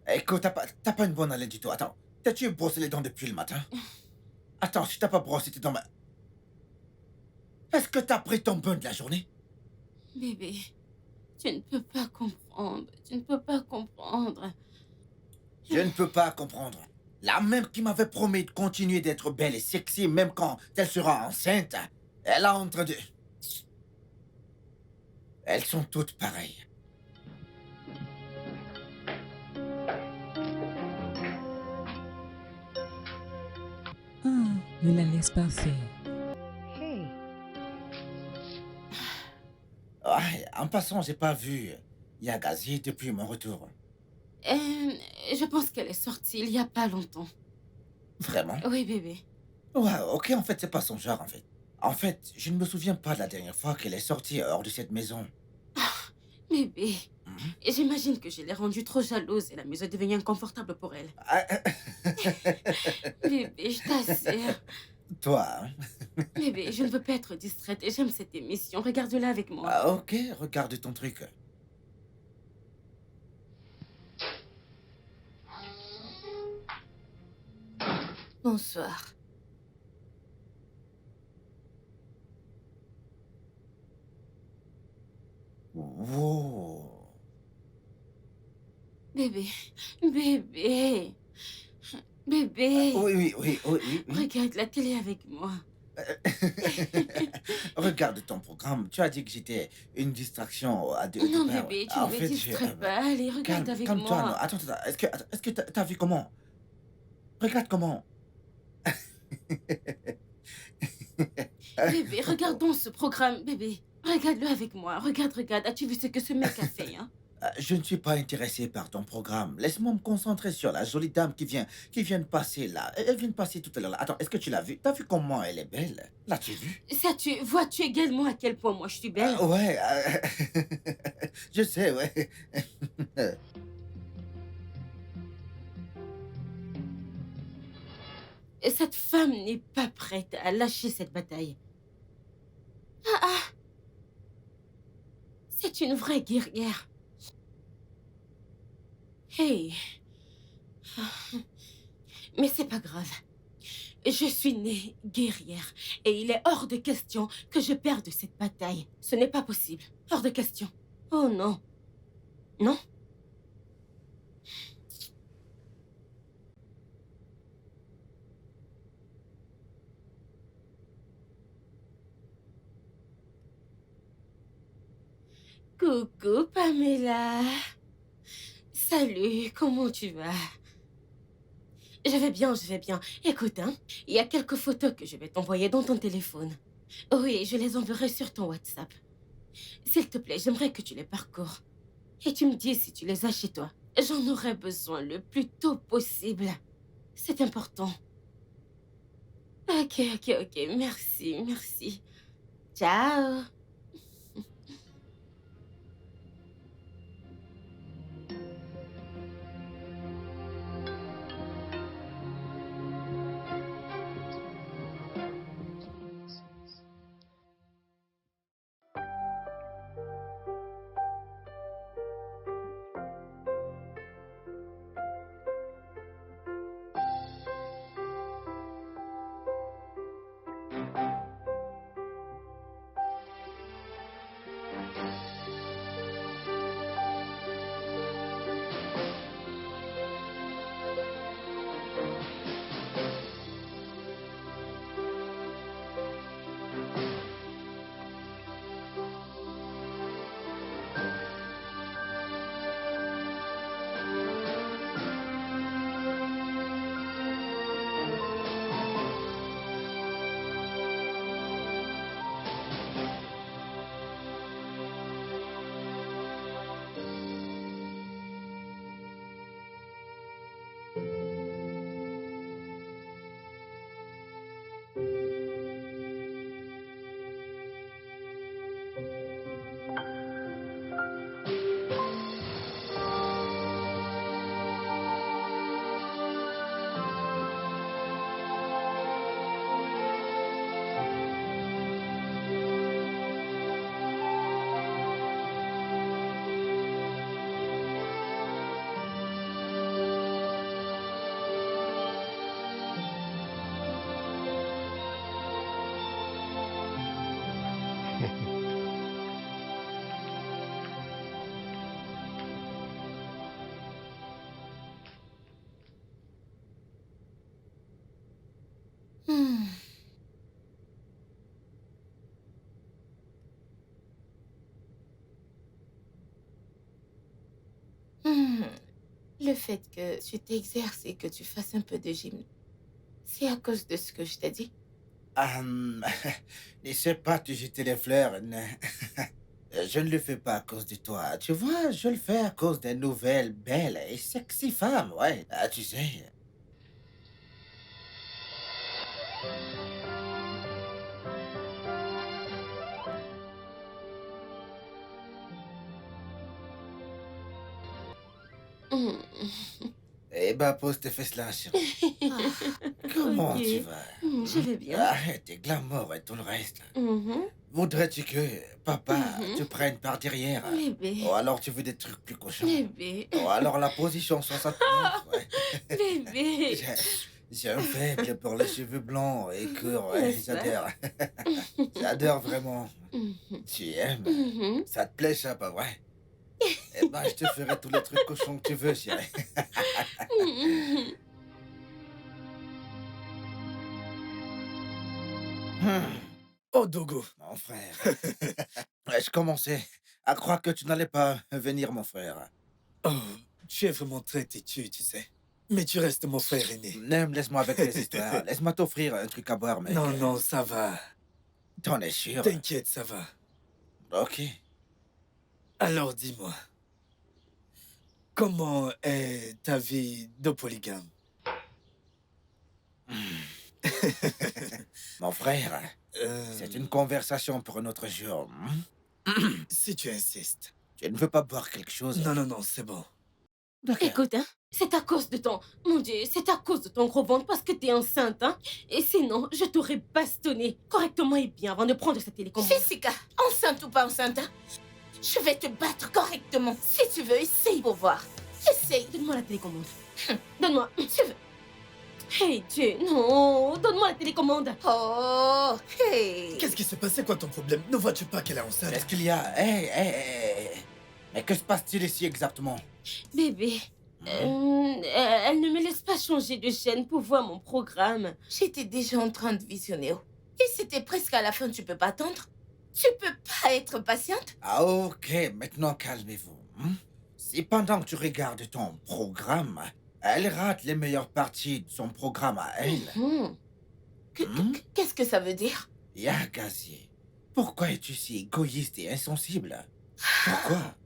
Écoute, t'as pas une bonne haleine du tout. Attends, t'as-tu brossé les dents depuis le matin? Attends, si t'as pas brossé tes dents, est-ce que t'as pris ton bain de la journée? Bébé, tu ne peux pas comprendre. Tu ne peux pas comprendre. Je ne peux pas comprendre. La même qui m'avait promis de continuer d'être belle et sexy même quand elle sera enceinte, elle a entre deux. Elles sont toutes pareilles. Ne la laisse pas faire. Hey, Ouais, en passant, j'ai pas vu Yagazi depuis mon retour. Je pense qu'elle est sortie il y a pas longtemps. Vraiment? Oui, bébé. Ouais, ok, en fait, c'est pas son genre, en fait. En fait, je ne me souviens pas de la dernière fois qu'elle est sortie hors de cette maison. Bébé, Mhm. j'imagine que je l'ai rendue trop jalouse et la maison est devenue inconfortable pour elle. Bébé, je t'assure. Toi, hein? Bébé, je ne veux pas être distraite et j'aime cette émission. Regarde-la avec moi. Ah, ok, regarde ton truc. Bonsoir. Wow. Bébé, bébé, bébé. Oui, oui, oui, oui, oui, oui. Regarde la télé avec moi. Regarde ton programme. Tu as dit que j'étais une distraction à deux. Non, ouais. bébé, tu En ne me fait, distrais pas. Allez, regarde avec calme-toi. moi. Non. Attends, attends. Est-ce que t'as vu comment? Regarde comment. Bébé, regardons ce programme, bébé. Regarde-le avec moi. Regarde, regarde. As-tu vu ce que ce mec a fait, hein? Je ne suis pas intéressé par ton programme. Laisse-moi me concentrer sur la jolie dame qui vient de passer là. Elle vient de passer tout à l'heure là. Attends, est-ce que tu l'as vue? T'as vu comment elle est belle? L'as-tu vue? Vois-tu également à quel point moi je suis belle? Ouais, je sais, ouais. Et cette femme n'est pas prête à lâcher cette bataille. C'est une vraie guerrière. Hey. Mais c'est pas grave. Je suis née guerrière et il est hors de question que je perde cette bataille. Ce n'est pas possible. Hors de question. Oh non. Non? Coucou Pamela. Salut, comment tu vas? Je vais bien, je vais bien. Écoute, hein, il y a quelques photos que je vais t'envoyer dans ton téléphone. Oui, je les enverrai sur ton WhatsApp. S'il te plaît, j'aimerais que tu les parcours. Et tu me dis si tu les as chez toi. J'en aurai besoin le plus tôt possible. C'est important. Ok, ok, ok. Merci, merci. Ciao. Hmm. Hmm. Le fait que tu t'exerces et que tu fasses un peu de gym, c'est à cause de ce que je t'ai dit. Hum, N'essaie pas de jeter les fleurs. Je ne le fais pas à cause de toi. Tu vois, je le fais à cause des nouvelles belles et sexy femmes, ouais. Ah, tu sais. Hmm. Eh ben, pose tes fesses là, chérie. Ah, Comment ok. tu vas? Je vais bien. Arrête tes glamour et tout le reste. Mhm. Voudrais-tu que papa Mhm. te prenne par derrière? Bébé. Ou alors tu veux des trucs plus cochons? Bébé. Ou alors la position 69, ouais. Bébé. J'ai un faible pour les cheveux blancs et courts, ouais, N'est-ce pas? j'adore. J'adore vraiment. Mhm. Tu aimes? Mhm. Ça te plaît, ça, pas vrai? Eh ben, je te ferai tous les trucs cochons que tu veux, chérie. Mhm. Hmm, Oh, Dogo. Mon frère. Ouais, je commençais à croire que tu n'allais pas venir, mon frère. Oh, tu es vraiment très têtu, tu sais. Mais tu restes mon frère aîné. Nem, laisse-moi avec les histoires. Laisse-moi t'offrir un truc à boire, mec. Non, non, ça va. T'en es sûr? T'inquiète, ça va. Ok. Alors dis-moi, comment est ta vie de polygame? Mon frère, Euh, c'est une conversation pour un autre jour. Si tu insistes. Tu ne veux pas boire quelque chose? Non, non, non, c'est bon. D'accord. Écoute, hein, c'est à cause de ton... Mon Dieu, c'est à cause de ton gros ventre parce que t'es enceinte, hein. Et sinon, je t'aurais bastonné correctement et bien avant de prendre cette télécommande. Jessica, enceinte ou pas enceinte, hein, je vais te battre correctement. Si tu veux, essaye pour voir. Essaye. Donne-moi la télécommande. Donne-moi. Tu veux... Hey Dieu, non. Donne-moi la télécommande. Oh, hey. Qu'est-ce qui s'est passé? Quoi ton problème? Ne vois-tu pas qu'elle est enceinte? Qu'est-ce qu'il y a? Hé. Mais que se passe-t-il ici exactement? Bébé, elle ne me laisse pas changer de chaîne pour voir mon programme. J'étais déjà en train de visionner. Et c'était presque à la fin, tu peux pas attendre? Tu peux pas être patiente? Ah ok, maintenant calmez-vous. Si pendant que tu regardes ton programme, elle rate les meilleures parties de son programme à elle, Qu'est-ce que ça veut dire? Yagazier, pourquoi es-tu si égoïste et insensible? Pourquoi?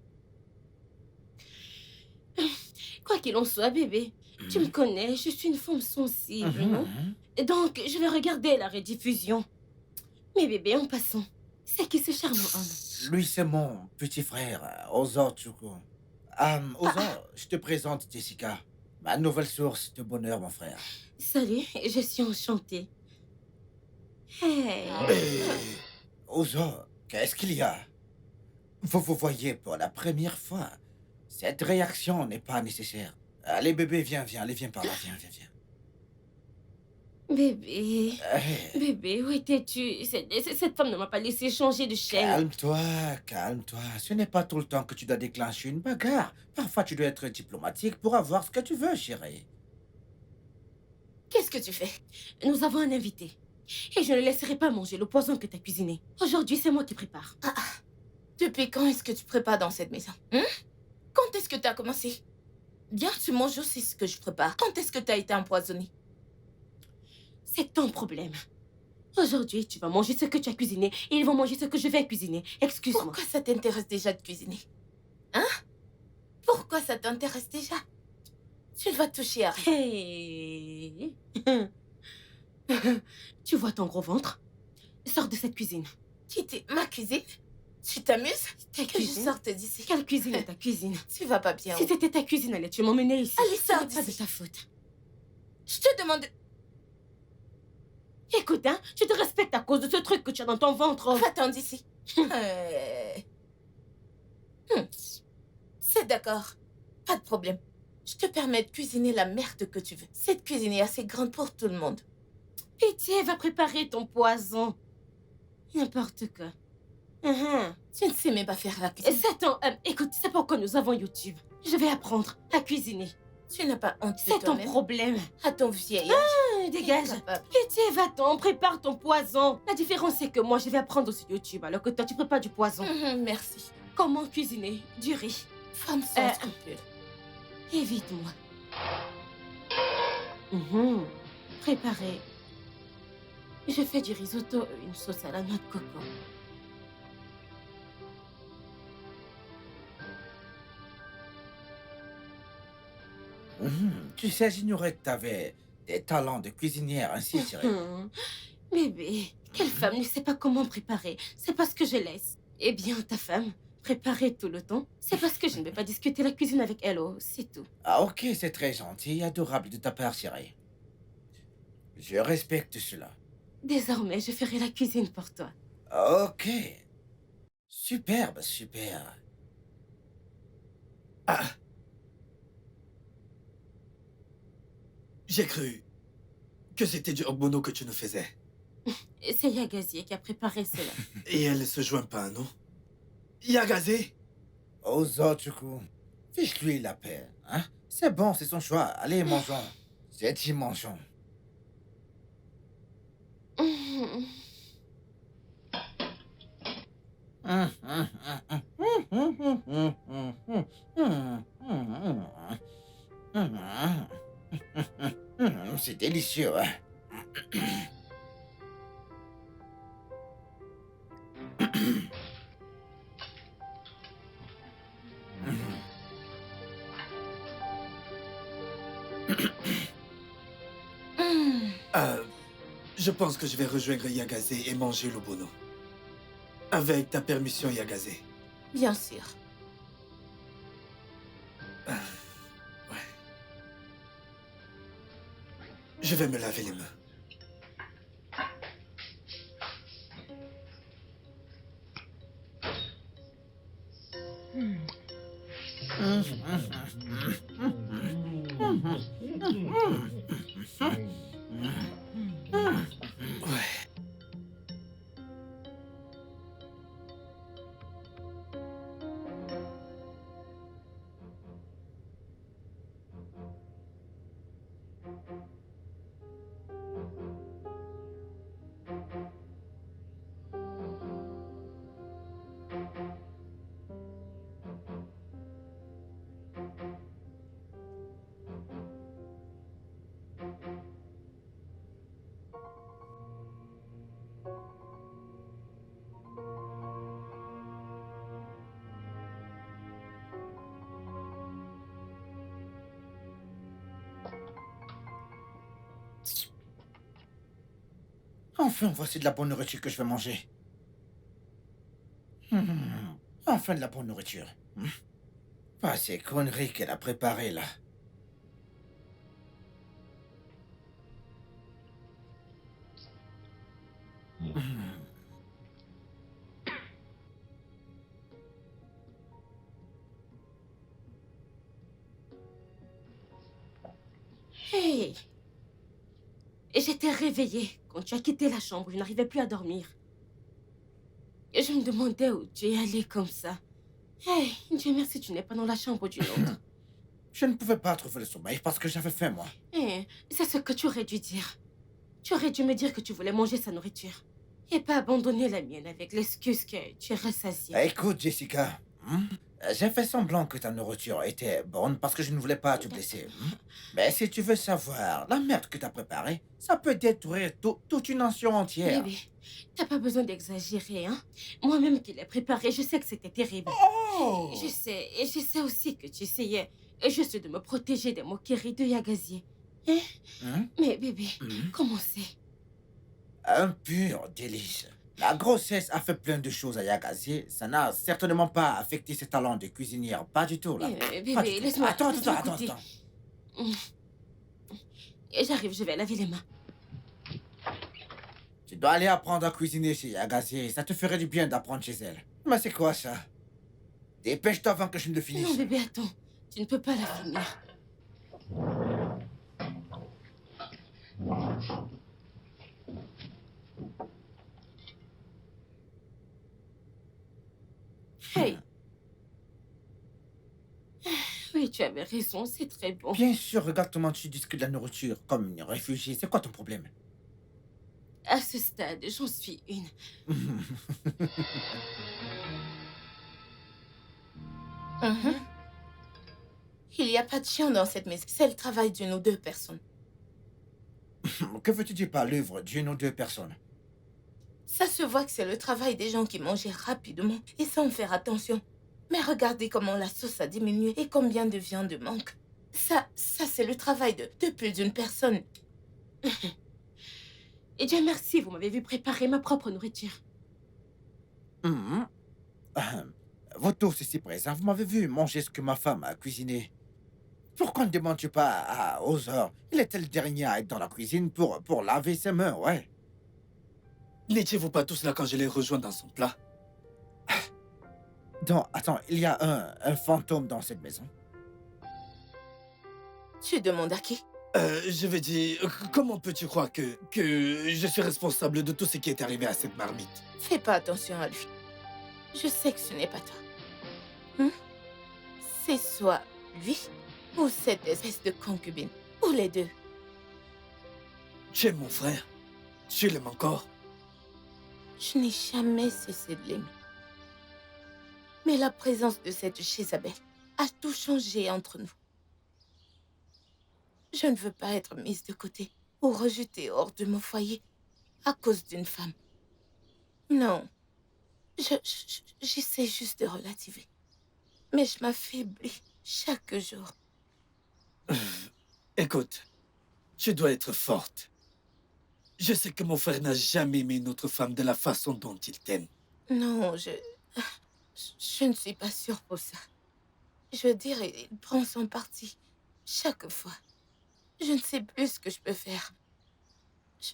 Quoi qu'il en soit, bébé, tu me connais, je suis une femme sensible, non? Donc, je vais regarder la rediffusion. Mais bébé, en passant, c'est qui ce charmant homme? Lui, c'est mon petit frère, Ozo Chuku. Ozo, je te présente Jessica, ma nouvelle source de bonheur, mon frère. Salut, je suis enchantée. Hey. Ozo, qu'est-ce qu'il y a? Vous voyez pour la première fois. Cette réaction n'est pas nécessaire. Allez, bébé, viens, allez, viens par là, viens. Bébé, Hey, bébé, où étais-tu? Cette femme ne m'a pas laissé changer de chaîne. calme-toi. Ce n'est pas tout le temps que tu dois déclencher une bagarre. Parfois, tu dois être diplomatique pour avoir ce que tu veux, chérie. Qu'est-ce que tu fais? Nous avons un invité. Et je ne laisserai pas manger le poison que tu as cuisiné. Aujourd'hui, c'est moi qui prépare. Depuis quand est-ce que tu prépares dans cette maison? Quand est-ce que tu as commencé? Bien, tu manges aussi ce que je prépare. Quand est-ce que tu as été empoisonné? C'est ton problème. Aujourd'hui, tu vas manger ce que tu as cuisiné et ils vont manger ce que je vais cuisiner. Excuse-moi. Pourquoi ça t'intéresse déjà de cuisiner? Hein? Pourquoi ça t'intéresse déjà? Tu ne vas toucher à rien. Hey. Tu vois ton gros ventre? Sors de cette cuisine. Quitter ma cuisine? Tu t'amuses? Ta Que je cuisine? sorte d'ici. Quelle cuisine est ta cuisine? Tu vas pas bien. Si c'était ta cuisine, allais-tu m'emmener ici? Allez, Ce sors n'est pas de d'ici. ta faute. Je te demande... Écoute, hein, tu te respectes à cause de ce truc que tu as dans ton ventre. Va-t'en d'ici. C'est d'accord. Pas de problème. Je te permets de cuisiner la merde que tu veux. Cette cuisine est assez grande pour tout le monde. Pitié, va préparer ton poison. N'importe quoi. Tu ne sais même pas faire la cuisine. Écoute, c'est pourquoi nous avons YouTube. Je vais apprendre à cuisiner. Tu n'as pas honte de C'est ton toi-même. problème. À ton vieil âge. Dégage. Incapable. Pitié, va-t'en, prépare ton poison. La différence, c'est que moi, je vais apprendre sur YouTube, alors que toi, tu prépares du poison. Merci. Comment cuisiner du riz? Femme sans scrupules. Évite-moi. Préparé. Je fais du risotto, une sauce à la noix de coco. Tu sais, j'ignorais que t'avais des talents de cuisinière ainsi, chérie. Bébé, quelle femme ne sait pas comment préparer? C'est parce que je laisse. Eh bien, ta femme, préparer tout le temps, c'est parce que je ne vais pas discuter la cuisine avec elle, oh, c'est tout. Ah ok, c'est très gentil et adorable de ta part, chérie. Je respecte cela. Désormais, je ferai la cuisine pour toi. Ok. Superbe. Ah! J'ai cru que c'était du ogbono que tu nous faisais. C'est Yagazier qui a préparé cela. Et elle ne se joint pas, non? Yagazé? Ozochuku, fiche-lui la paix, hein? C'est bon, c'est son choix. Allez, mangeons. C'est-y, mangeons. C'est délicieux, hein? Hmm, Je pense que je vais rejoindre Yagase et manger le bono. Avec ta permission, Yagase. bien sûr. Ouais. Je vais me laver les mains. Ouais. Enfin, voici de la bonne nourriture que je vais manger. Enfin de la bonne nourriture. Pas ces conneries qu'elle a préparées là. Hey! Et j'étais réveillée quand tu as quitté la chambre. Je n'arrivais plus à dormir. Et je me demandais où tu es allé comme ça. Hey, Dieu merci, tu n'es pas dans la chambre d'une autre. Je ne pouvais pas trouver le sommeil parce que j'avais faim, moi. Eh, c'est ce que tu aurais dû dire. Tu aurais dû me dire que tu voulais manger sa nourriture. Et pas abandonner la mienne avec l'excuse que tu es rassasiée. Écoute, Jessica. J'ai fait semblant que ta nourriture était bonne parce que je ne voulais pas te blesser. Mais si tu veux savoir, la merde que t'as préparée, ça peut détruire toute une nation entière. Bébé, t'as pas besoin d'exagérer, hein. Moi-même qui l'ai préparé, je sais que c'était terrible. Oh! Je sais aussi que tu essayais juste de me protéger des moqueries de Yagazier. Mais bébé, comment c'est? Un pur délice. La grossesse a fait plein de choses à Yagazier. Ça n'a certainement pas affecté ses talents de cuisinière. Pas du tout, là. Bébé, Pas du tout. laisse-moi Attends. goûter. Et j'arrive, je vais laver les mains. Tu dois aller apprendre à cuisiner chez Yagazier. Ça te ferait du bien d'apprendre chez elle. Mais c'est quoi ça? Dépêche-toi avant que je ne le finisse. Non, bébé, attends. Tu ne peux pas la finir. Hey. Oui, tu avais raison, c'est très bon. Bien sûr, regarde comment tu discutes de la nourriture comme une réfugiée. C'est quoi ton problème? À ce stade, j'en suis une. Il n'y a pas de chien dans cette maison. C'est le travail d'une ou deux personnes. Que veux-tu dire par l'œuvre d'une ou deux personnes? Ça se voit que c'est le travail des gens qui mangeaient rapidement et sans faire attention. Mais regardez comment la sauce a diminué et combien de viande manque. Ça c'est le travail de plus d'une personne. Et Dieu merci, vous m'avez vu préparer ma propre nourriture. Vous tous ici présents, vous m'avez vu manger ce que ma femme a cuisiné. Pourquoi ne demandes-tu pas à Other? Il était le dernier à être dans la cuisine pour laver ses mains, ouais. N'étiez-vous pas tous là quand je l'ai rejoint dans son plat? Donc, attends, il y a un fantôme dans cette maison. Tu demandes à qui? Je veux dire, comment peux-tu croire que je suis responsable de tout ce qui est arrivé à cette marmite? Fais pas attention à lui. Je sais que ce n'est pas toi. C'est soit lui ou cette espèce de concubine. Ou les deux. Tu es mon frère. Tu l'aimes encore. Je n'ai jamais cessé de l'aimer. Mais la présence de cette Jézabel a tout changé entre nous. Je ne veux pas être mise de côté ou rejetée hors de mon foyer à cause d'une femme. Non, j'essaie juste de relativer. Mais je m'affaiblis chaque jour. Écoute, tu dois être forte. Je sais que mon frère n'a jamais aimé une autre femme de la façon dont il t'aime. Non, je ne suis pas sûre pour ça. Je veux dire, il prend son parti chaque fois. Je ne sais plus ce que je peux faire.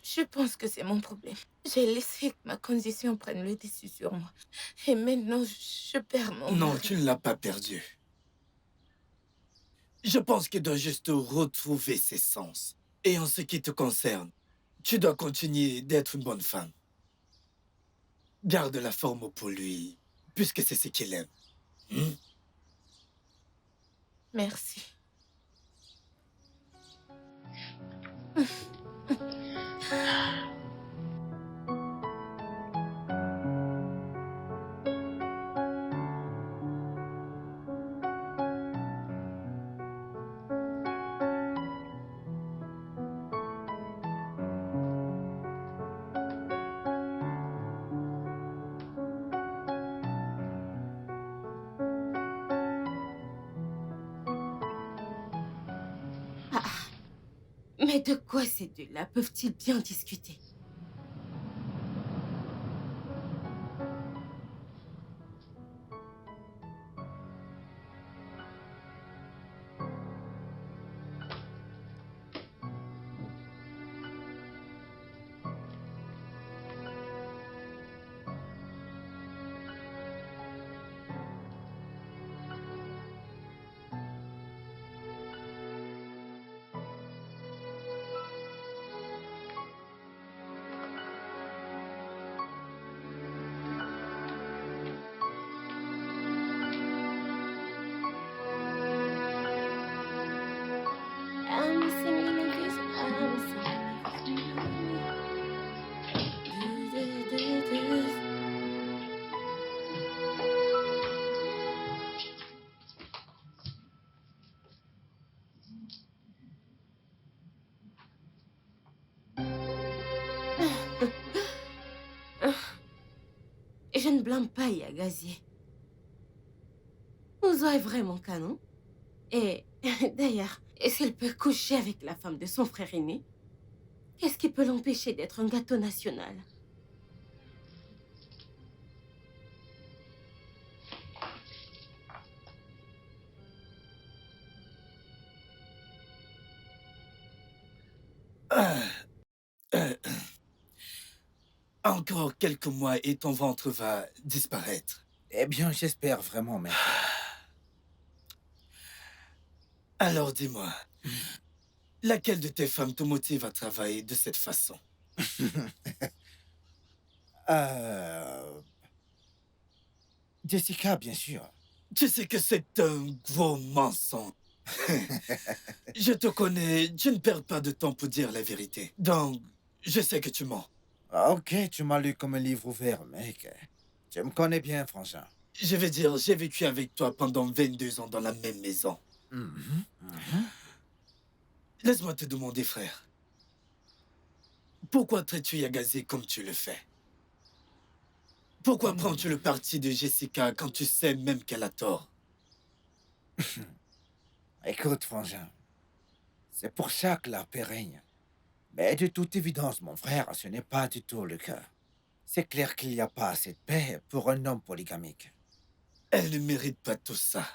Je pense que c'est mon problème. J'ai laissé que ma condition prenne le dessus sur moi. Et maintenant, je perds mon Non, mari. tu ne l'as pas perdu. Je pense qu'il doit juste retrouver ses sens. Et en ce qui te concerne, tu dois continuer d'être une bonne femme. Garde la forme pour lui, puisque c'est ce qu'il aime. Hmm? Merci. Ah, mais de quoi ces deux-là peuvent-ils bien discuter? I'm singing this, I'm singing this. Et je ne blâme pas Yagazier. Ouzo est vraiment canon. Et d'ailleurs, s'il peut coucher avec la femme de son frère aîné, qu'est-ce qui peut l'empêcher d'être un gâteau national? Encore quelques mois et ton ventre va disparaître. Eh bien, j'espère vraiment, maître. Alors dis-moi, laquelle de tes femmes te motive à travailler de cette façon? Euh... Jessica, bien sûr. Tu sais que c'est un gros mensonge. Je te connais, tu ne perds pas de temps pour dire la vérité. Donc, je sais que tu mens. Ah, ok, tu m'as lu comme un livre ouvert, mec. Tu me connais bien, frangin. Je vais dire, j'ai vécu avec toi pendant 22 ans dans la même maison. Mhm, mhm. Laisse-moi te demander, frère. Pourquoi traites-tu Yagazé comme tu le fais? Pourquoi prends-tu le parti de Jessica quand tu sais même qu'elle a tort? Écoute, frangin, c'est pour ça que la paix règne. Mais de toute évidence, mon frère, ce n'est pas du tout le cas. C'est clair qu'il n'y a pas assez de paix pour un homme polygamique. Elle ne mérite pas tout ça.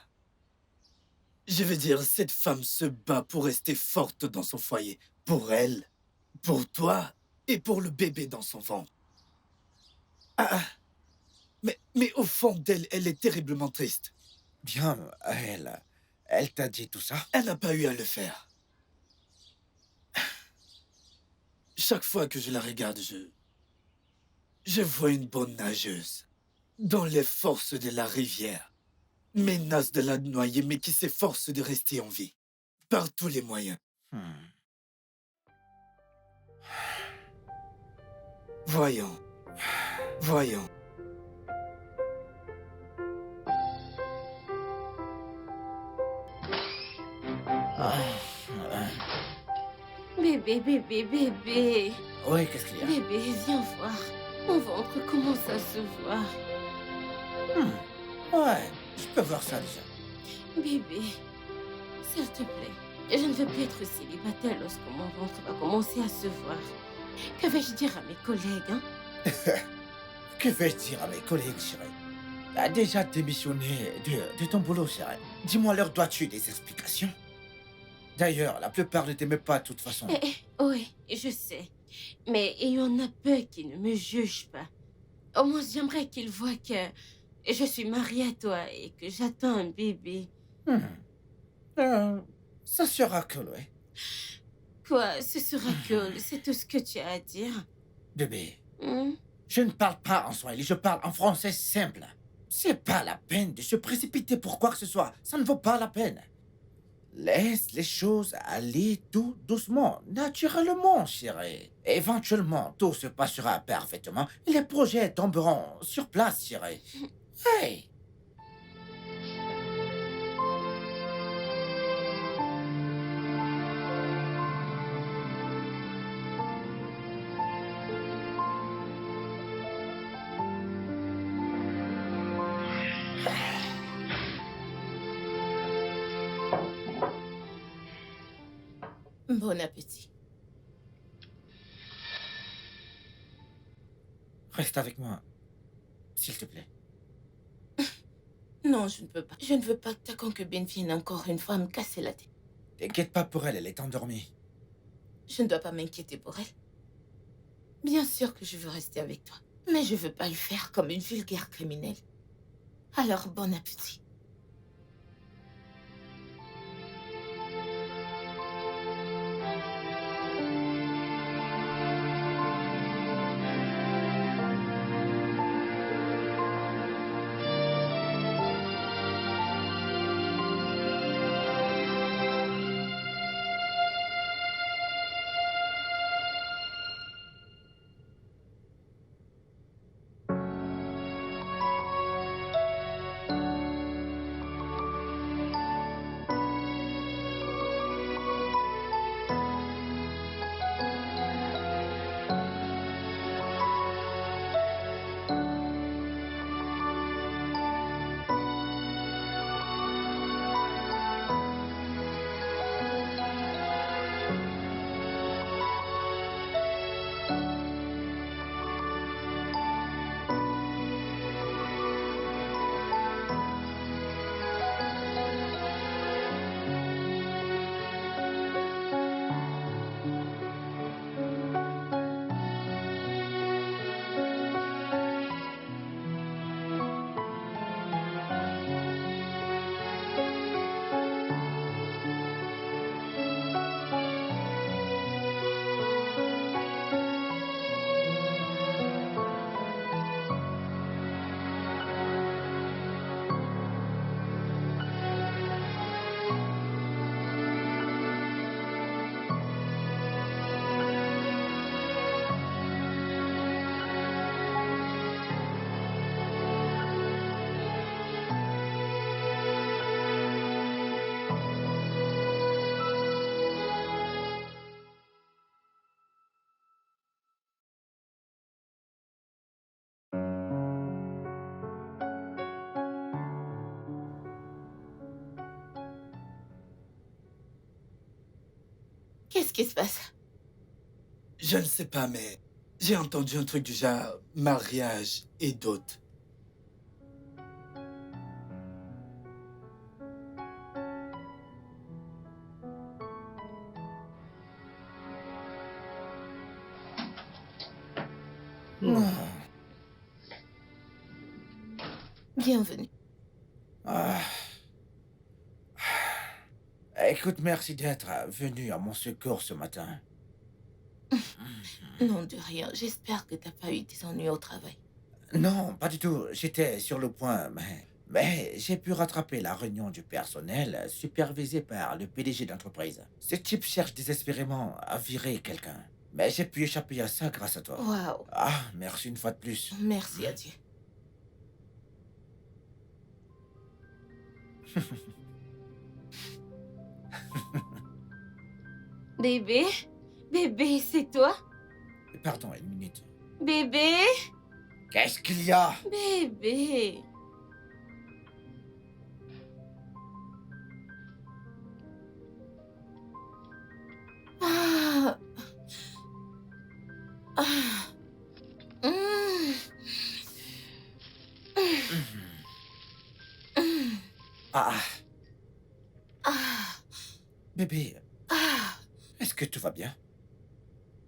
Je veux dire, cette femme se bat pour rester forte dans son foyer. Pour elle, pour toi et pour le bébé dans son ventre. Ah, mais au fond d'elle, elle est terriblement triste. Bien, elle t'a dit tout ça? Elle n'a pas eu à le faire. Chaque fois que je la regarde, je vois une bonne nageuse. Dans les forces de la rivière. Menace de la noyer, mais qui s'efforce de rester en vie. Par tous les moyens. Hmm. Voyons. Voyons. Ah, Bébé. Oui, qu'est-ce qu'il y a? Bébé, viens voir. Mon ventre commence à se voir. Ouais, je peux voir ça déjà. Bébé, s'il te plaît, je ne veux plus être célibataire lorsque mon ventre va commencer à se voir. Que vais-je dire à mes collègues, hein? Que vais-je dire à mes collègues, chérie? T'as déjà démissionné de ton boulot, chérie. Dis-moi, leur dois-tu des explications? D'ailleurs, la plupart ne t'aimaient pas de toute façon. Oui, je sais. Mais il y en a peu qui ne me jugent pas. Au moins, j'aimerais qu'ils voient que je suis mariée à toi et que j'attends un bébé. Ça sera cool, ouais. Quoi, ce sera cool, c'est tout ce que tu as à dire. Bébé, Hmm? je ne parle pas en swahili, je parle en français simple. C'est pas la peine de se précipiter pour quoi que ce soit. Ça ne vaut pas la peine. Laisse les choses aller tout doucement, naturellement, chérie. Éventuellement, tout se passera parfaitement et les projets tomberont sur place, chérie. Hey! Bon appétit. Reste avec moi, s'il te plaît. Non, je ne peux pas. Je ne veux pas que ta concubine vienne encore une fois me casser la tête. T'inquiète pas pour elle, elle est endormie. Je ne dois pas m'inquiéter pour elle. Bien sûr que je veux rester avec toi, mais je veux pas le faire comme une vulgaire criminelle. Alors, bon appétit. Qu'est-ce qui se passe? Je ne sais pas, mais j'ai entendu un truc du genre mariage et dot. Bienvenue. Ah. Écoute, merci d'être venu à mon secours ce matin. Non, de rien. J'espère que t'as pas eu des ennuis au travail. Non, pas du tout. J'étais sur le point, mais j'ai pu rattraper la réunion du personnel supervisée par le PDG d'entreprise. Ce type cherche désespérément à virer quelqu'un. Mais j'ai pu échapper à ça grâce à toi. Waouh. Ah, merci une fois de plus. Merci à Dieu. Bébé, Bébé, c'est toi? Pardon, une minute. Bébé? Qu'est-ce qu'il y a? Bébé. Ah. Ah. Mm. Mm. Ah, Ah. bébé, Ah. est-ce que tout va bien?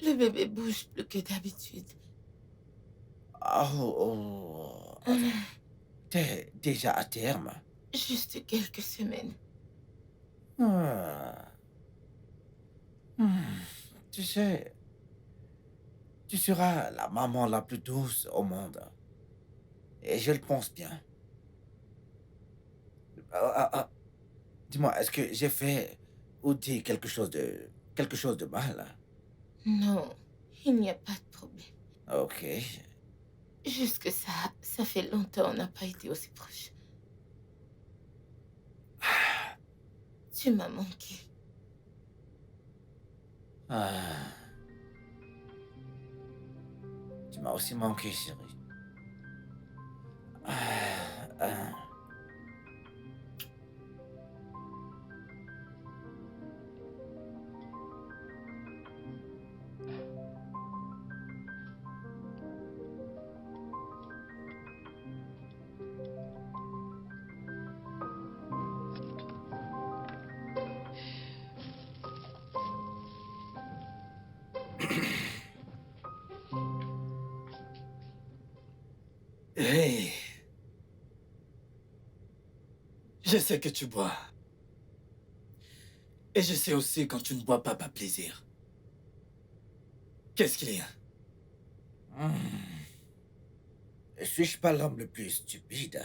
Le bébé bouge plus que d'habitude. Oh, oh, attends. T'es déjà à terme? Juste quelques semaines. Ah. Hmm. Tu sais, tu seras la maman la plus douce au monde. Et je le pense bien. Ah. Dis-moi, est-ce que j'ai fait ou dit quelque chose de mal? Non, il n'y a pas de problème. Ok. Juste que ça fait longtemps on n'a pas été aussi proches. Tu m'as manqué. Ah. Tu m'as aussi manqué, chérie. Ah. Hey, je sais que tu bois. Et je sais aussi quand tu ne bois pas par plaisir. Qu'est-ce qu'il y a? Ne suis-je pas l'homme le plus stupide?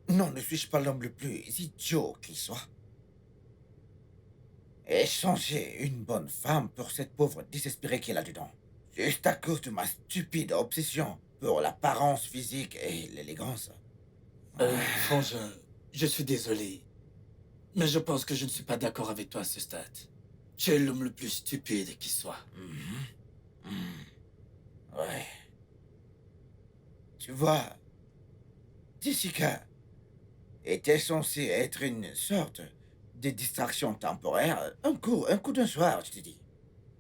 Non, ne suis-je pas l'homme le plus idiot qui soit? Échanger une bonne femme pour cette pauvre désespérée qui est là-dedans. Juste à cause de ma stupide obsession pour l'apparence physique et l'élégance. Frangin, je suis désolé. Mais je pense que je ne suis pas d'accord avec toi à ce stade. Tu es l'homme le plus stupide qui soit. Ouais. Tu vois, Jessica était censée être une sorte de distraction temporaire, un coup d'un soir, je te dis.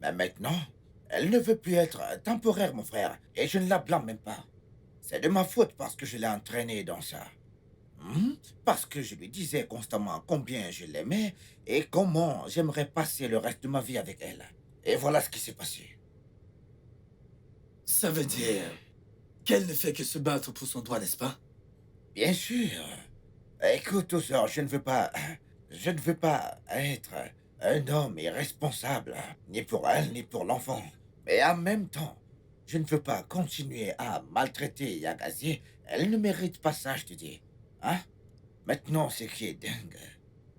Mais maintenant, elle ne veut plus être temporaire, mon frère, et je ne la blâme même pas. C'est de ma faute parce que je l'ai entraînée dans ça. Parce que je lui disais constamment combien je l'aimais et comment j'aimerais passer le reste de ma vie avec elle. Et voilà ce qui s'est passé. Ça veut dire qu'elle ne fait que se battre pour son droit, n'est-ce pas? Bien sûr. Écoute, Ossor, je ne veux pas être un homme irresponsable, ni pour elle, ni pour l'enfant. Mais en même temps, je ne veux pas continuer à maltraiter Yagazi. Elle ne mérite pas ça, je te dis. Hein? Maintenant, ce qui est dingue,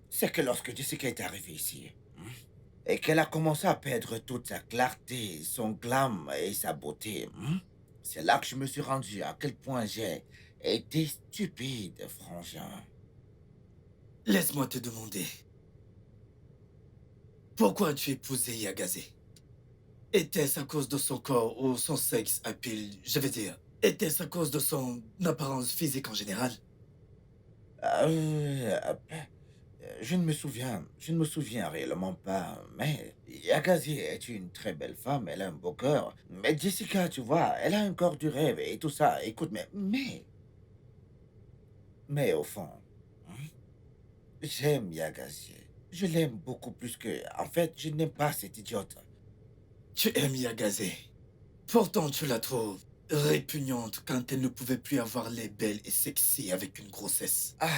c'est que lorsque Jessica est arrivée ici, et qu'elle a commencé à perdre toute sa clarté, son glam et sa beauté, c'est là que je me suis rendu à quel point j'ai été stupide, frangin. Laisse-moi te demander. Pourquoi as-tu épousé Yagaze? Était-ce à cause de son corps ou son sexe à pile, je veux dire? Était-ce à cause de son apparence physique en général? Je ne me souviens réellement pas, mais Yagazi est une très belle femme, elle a un beau cœur. Mais Jessica, tu vois, elle a un corps du rêve et tout ça. Écoute, mais au fond, hein, j'aime Yagazi. Je l'aime beaucoup plus que... En fait, je n'aime pas cette idiote. Tu aimes Yagaze. Pourtant, tu la trouves répugnante quand elle ne pouvait plus avoir les belles et sexy avec une grossesse. Ah,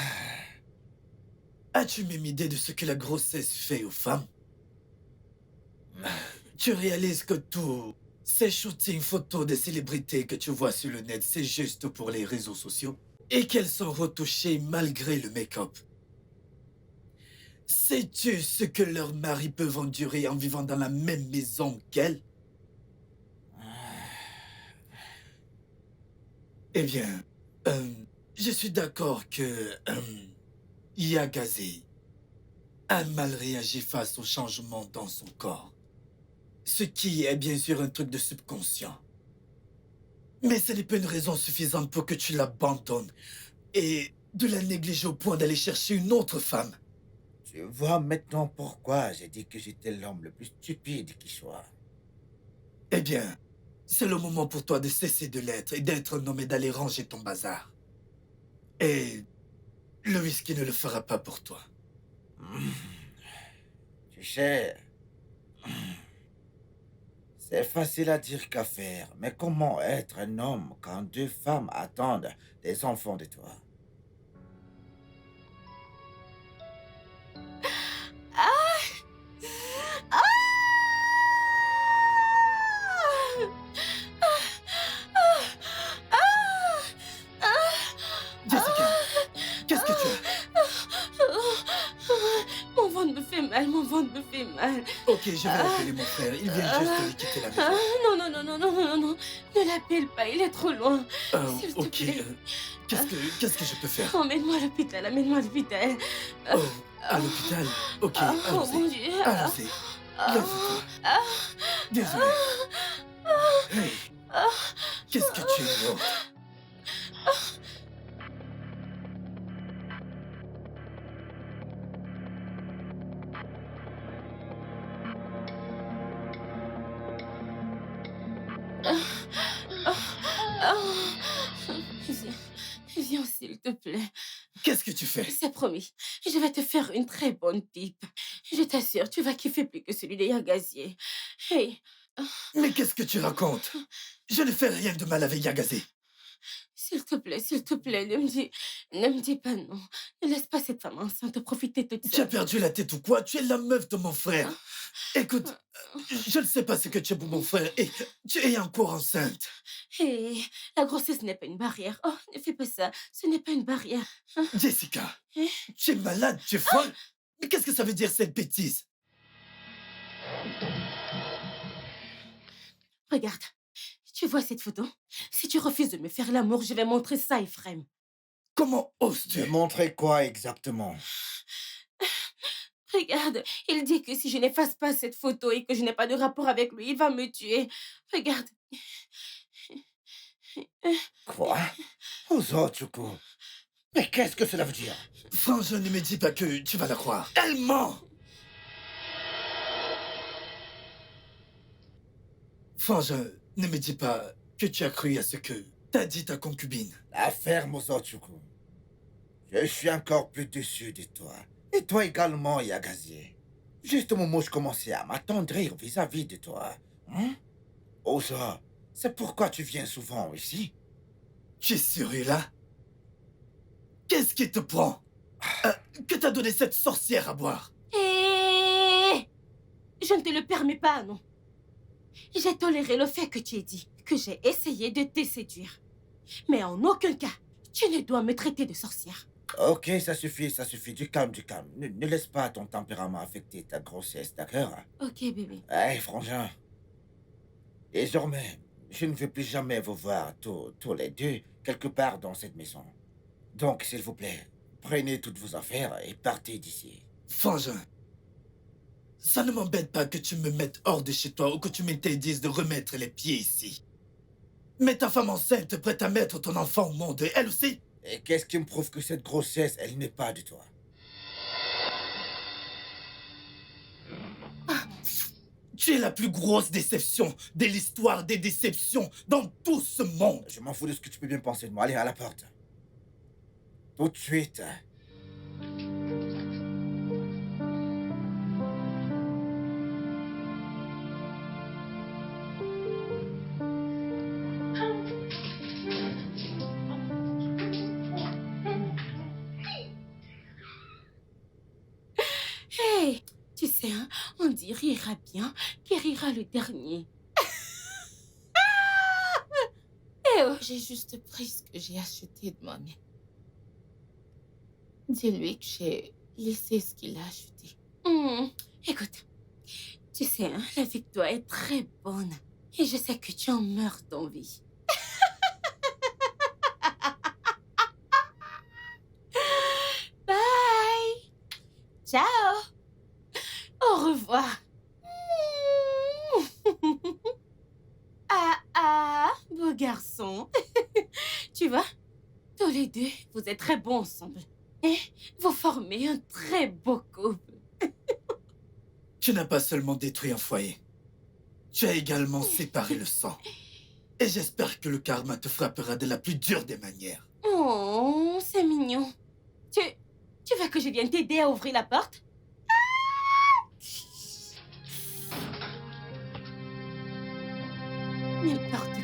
As-tu même idée de ce que la grossesse fait aux femmes? Tu réalises que tous ces shootings photos des célébrités que tu vois sur le net, c'est juste pour les réseaux sociaux? Et qu'elles sont retouchées malgré le make-up. Sais-tu ce que leurs maris peuvent endurer en vivant dans la même maison qu'elles? Eh bien, je suis d'accord que Yagaze a mal réagi face au changement dans son corps. Ce qui est bien sûr un truc de subconscient. Mais ce n'est pas une raison suffisante pour que tu l'abandonnes et de la négliger au point d'aller chercher une autre femme. Tu vois maintenant pourquoi j'ai dit que j'étais l'homme le plus stupide qui soit. Eh bien, c'est le moment pour toi de cesser de l'être et d'être un homme et d'aller ranger ton bazar. Et le whisky ne le fera pas pour toi. Tu sais, c'est facile à dire qu'à faire, mais comment être un homme quand deux femmes attendent des enfants de toi? Jessica, qu'est-ce que tu as? Mon ventre me fait mal, mon ventre me fait mal. Ok, je vais appeler mon frère. Il vient juste de quitter la Ah, maison. non, non, non, non, non, non, non. Ne l'appelle pas, il est trop loin. S'il te Ok, plaît. qu'est-ce que je peux faire? Emmène-moi à l'hôpital, amène-moi à l'hôpital. Oh, à l'hôpital? Ok, Oh mon allons-y. Dieu. Allons-y. Lève-toi. Désolé. Hey, qu'est-ce que tu es lourde? Viens, viens s'il te plaît. Qu'est-ce que tu fais? C'est promis, je vais te faire une très bonne pipe. Je t'assure, tu vas kiffer plus que celui des Yagazier. Hey, Mais qu'est-ce que tu racontes? Je ne fais rien de mal avec Yagazé. s'il te plaît, ne me dis pas non. Ne laisse pas cette femme enceinte profiter toute Tu as seule. perdu la tête ou quoi? Tu es la meuf de mon frère. Écoute, je ne sais pas ce que tu es pour mon frère et tu es encore enceinte. Hey, la grossesse n'est pas une barrière. Oh, ne fais pas ça. Ce n'est pas une barrière. Jessica, Hein? tu es malade, tu es folle. Mais qu'est-ce que ça veut dire cette bêtise? Regarde, tu vois cette photo? Si tu refuses de me faire l'amour, je vais montrer ça à Ephraim. Comment Tu oses-tu? montrer quoi exactement? Regarde, il dit que si je n'efface pas cette photo et que je n'ai pas de rapport avec lui, il va me tuer. Regarde. Quoi? Ozochuku. Mais qu'est-ce que cela veut dire? Frangin, ne me dis pas que tu vas la croire. Elle ment! Frangin, ne me dis pas que tu as cru à ce que t'a dit ta concubine. La ferme, Ozochuku. Je suis encore plus déçu de toi. Et toi également, Yagazier. Juste au moment où je commençais à m'attendrir vis-à-vis de toi. Hein? Oza, c'est pourquoi tu viens souvent ici? Tu es sérieux là? Qu'est-ce qui te prend? Que t'a donné cette sorcière à boire? Hé! Je ne te le permets pas, non. J'ai toléré le fait que tu aies dit que j'ai essayé de te séduire. Mais en aucun cas, tu ne dois me traiter de sorcière. Ok, ça suffit, ça suffit. Du calme, du calme. Ne laisse pas ton tempérament affecter ta grossesse, d'accord? Ok, bébé. Hey, frangin. Désormais, je ne veux plus jamais vous voir tous les deux quelque part dans cette maison. Donc, s'il vous plaît, prenez toutes vos affaires et partez d'ici. Frangin, ça ne m'embête pas que tu me mettes hors de chez toi ou que tu m'interdises de remettre les pieds ici. Mais ta femme enceinte prête à mettre ton enfant au monde, elle aussi? Et qu'est-ce qui me prouve que cette grossesse, elle n'est pas de toi? Tu es la plus grosse déception de l'histoire des déceptions dans tout ce monde. Je m'en fous de ce que tu peux bien penser de moi. Allez, à la porte. Tout de suite. Hey, tu sais, hein, on dit rira bien, qui rira le dernier. Eh oh, j'ai juste pris ce que j'ai acheté de moi-même. Dis-lui que j'ai laissé ce qu'il a acheté. Écoute, tu sais, hein, la vie de toi est très bonne. Et je sais que tu en meurs d'envie. Bye! Ciao! garçon. Tu vois, tous les deux, vous êtes très bons ensemble. Et vous formez un très beau couple. Tu n'as pas seulement détruit un foyer. Tu as également séparé le sang. Et j'espère que le karma te frappera de la plus dure des manières. Oh, c'est mignon. Tu veux que je vienne t'aider à ouvrir la porte? N'importe quoi.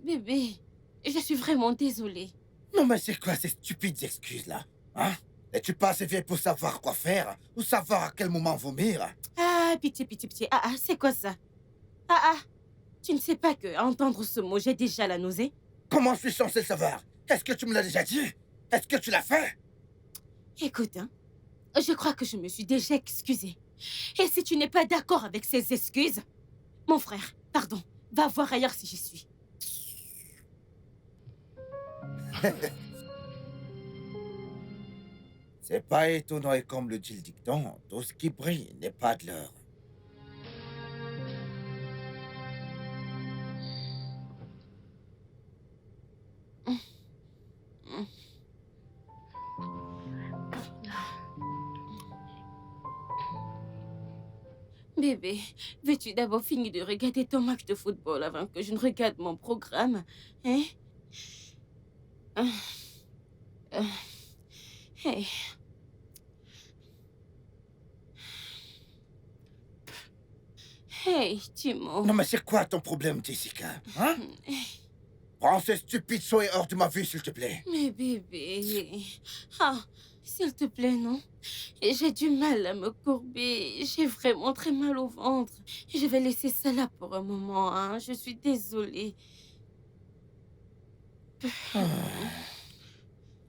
Bébé, je suis vraiment désolée. Non, mais c'est quoi ces stupides excuses-là? Hein? Es-tu pas assez vieille pour savoir quoi faire? Ou savoir à quel moment vomir? Ah, pitié, pitié, pitié. C'est quoi ça? Tu ne sais pas que, à entendre ce mot, j'ai déjà la nausée? Comment je suis censé le savoir? Est-ce que tu me l'as déjà dit? Est-ce que tu l'as fait? Écoute, hein, je crois que je me suis déjà excusée. Et si tu n'es pas d'accord avec ces excuses, mon frère, pardon, va voir ailleurs si j'y suis. C'est pas étonnant et comme le dit le dicton, tout ce qui brille n'est pas de l'or. Bébé, veux-tu d'abord finir de regarder ton match de football avant que je ne regarde mon programme? Hein? Hey. Hey, Timo. Non, mais c'est quoi ton problème, Jessica? Hein? Prends ces stupides souhaits hors de ma vue, s'il te plaît. Mais bébé... s'il te plaît, non. J'ai du mal à me courber. J'ai vraiment très mal au ventre. Je vais laisser ça là pour un moment, hein. Je suis désolée.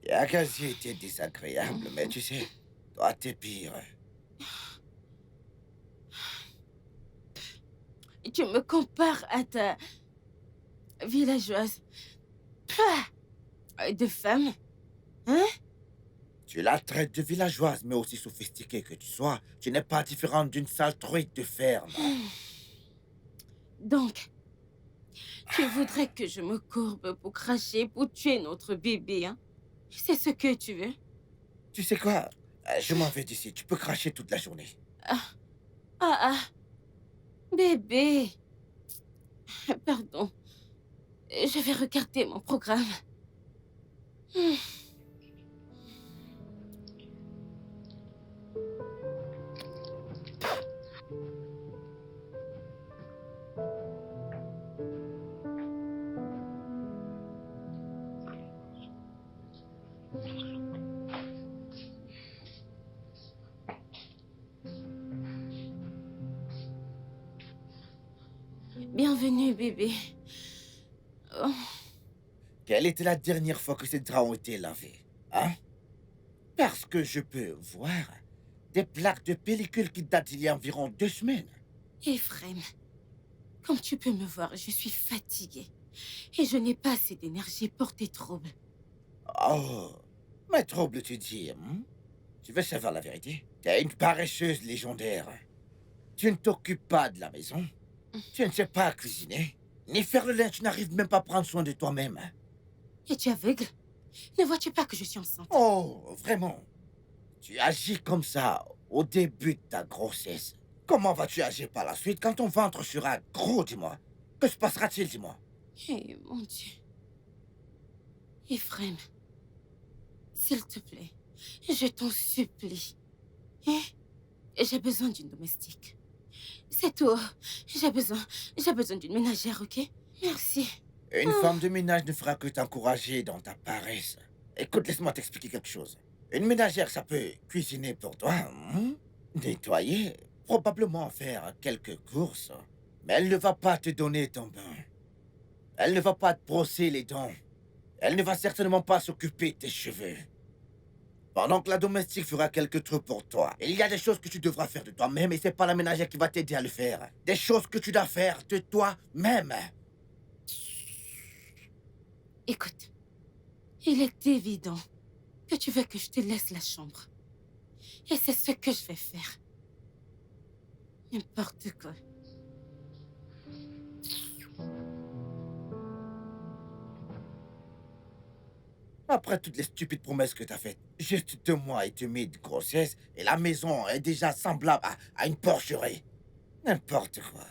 Yagazi était désagréable, mais tu sais, toi, t'es pire. Tu me compares à ta villageoise. De femme? Hein? Tu la traites de villageoise, mais aussi sophistiquée que tu sois, tu n'es pas différente d'une sale truite de ferme. Donc, tu voudrais que je me courbe pour cracher, pour tuer notre bébé, hein? C'est ce que tu veux? Tu sais quoi? Je m'en vais d'ici, tu peux cracher toute la journée. Bébé. Pardon. Je vais regarder mon programme. Bienvenue, bébé. Oh. Quelle était la dernière fois que ces draps ont été lavés? Hein? Parce que je peux voir des plaques de pellicule qui datent d'il y a environ 2 semaines. Ephraim, comme tu peux me voir, je suis fatiguée. Et je n'ai pas assez d'énergie pour tes troubles. Oh, Mais trouble, tu dis, Tu veux savoir la vérité? T'es une paresseuse légendaire. Tu ne t'occupes pas de la maison. Tu ne sais pas cuisiner. Ni faire le linge, tu n'arrives même pas à prendre soin de toi-même. Es-tu aveugle? Ne vois-tu pas que je suis enceinte? Oh, vraiment? Tu agis comme ça au début de ta grossesse. Comment vas-tu agir par la suite quand ton ventre sera gros, dis-moi? Que se passera-t-il, dis-moi? Eh, mon Dieu. Ephraim, s'il te plaît, je t'en supplie. Hein? J'ai besoin d'une domestique. C'est tout. J'ai besoin d'une ménagère, ok? Merci. Une femme de ménage ne fera que t'encourager dans ta paresse. Écoute, laisse-moi t'expliquer quelque chose. Une ménagère, ça peut cuisiner pour toi, nettoyer, probablement faire quelques courses. Mais elle ne va pas te donner ton bain. Elle ne va pas te brosser les dents. Elle ne va certainement pas s'occuper de tes cheveux. Pendant que la domestique fera quelques trucs pour toi, il y a des choses que tu devras faire de toi-même et c'est pas la ménagère qui va t'aider à le faire. Des choses que tu dois faire de toi-même. Écoute, il est évident que tu veux que je te laisse la chambre. Et c'est ce que je vais faire. N'importe quoi. Après toutes les stupides promesses que t'as faites, juste 2 mois et demi de grossesse et la maison est déjà semblable à une porcherie. N'importe quoi.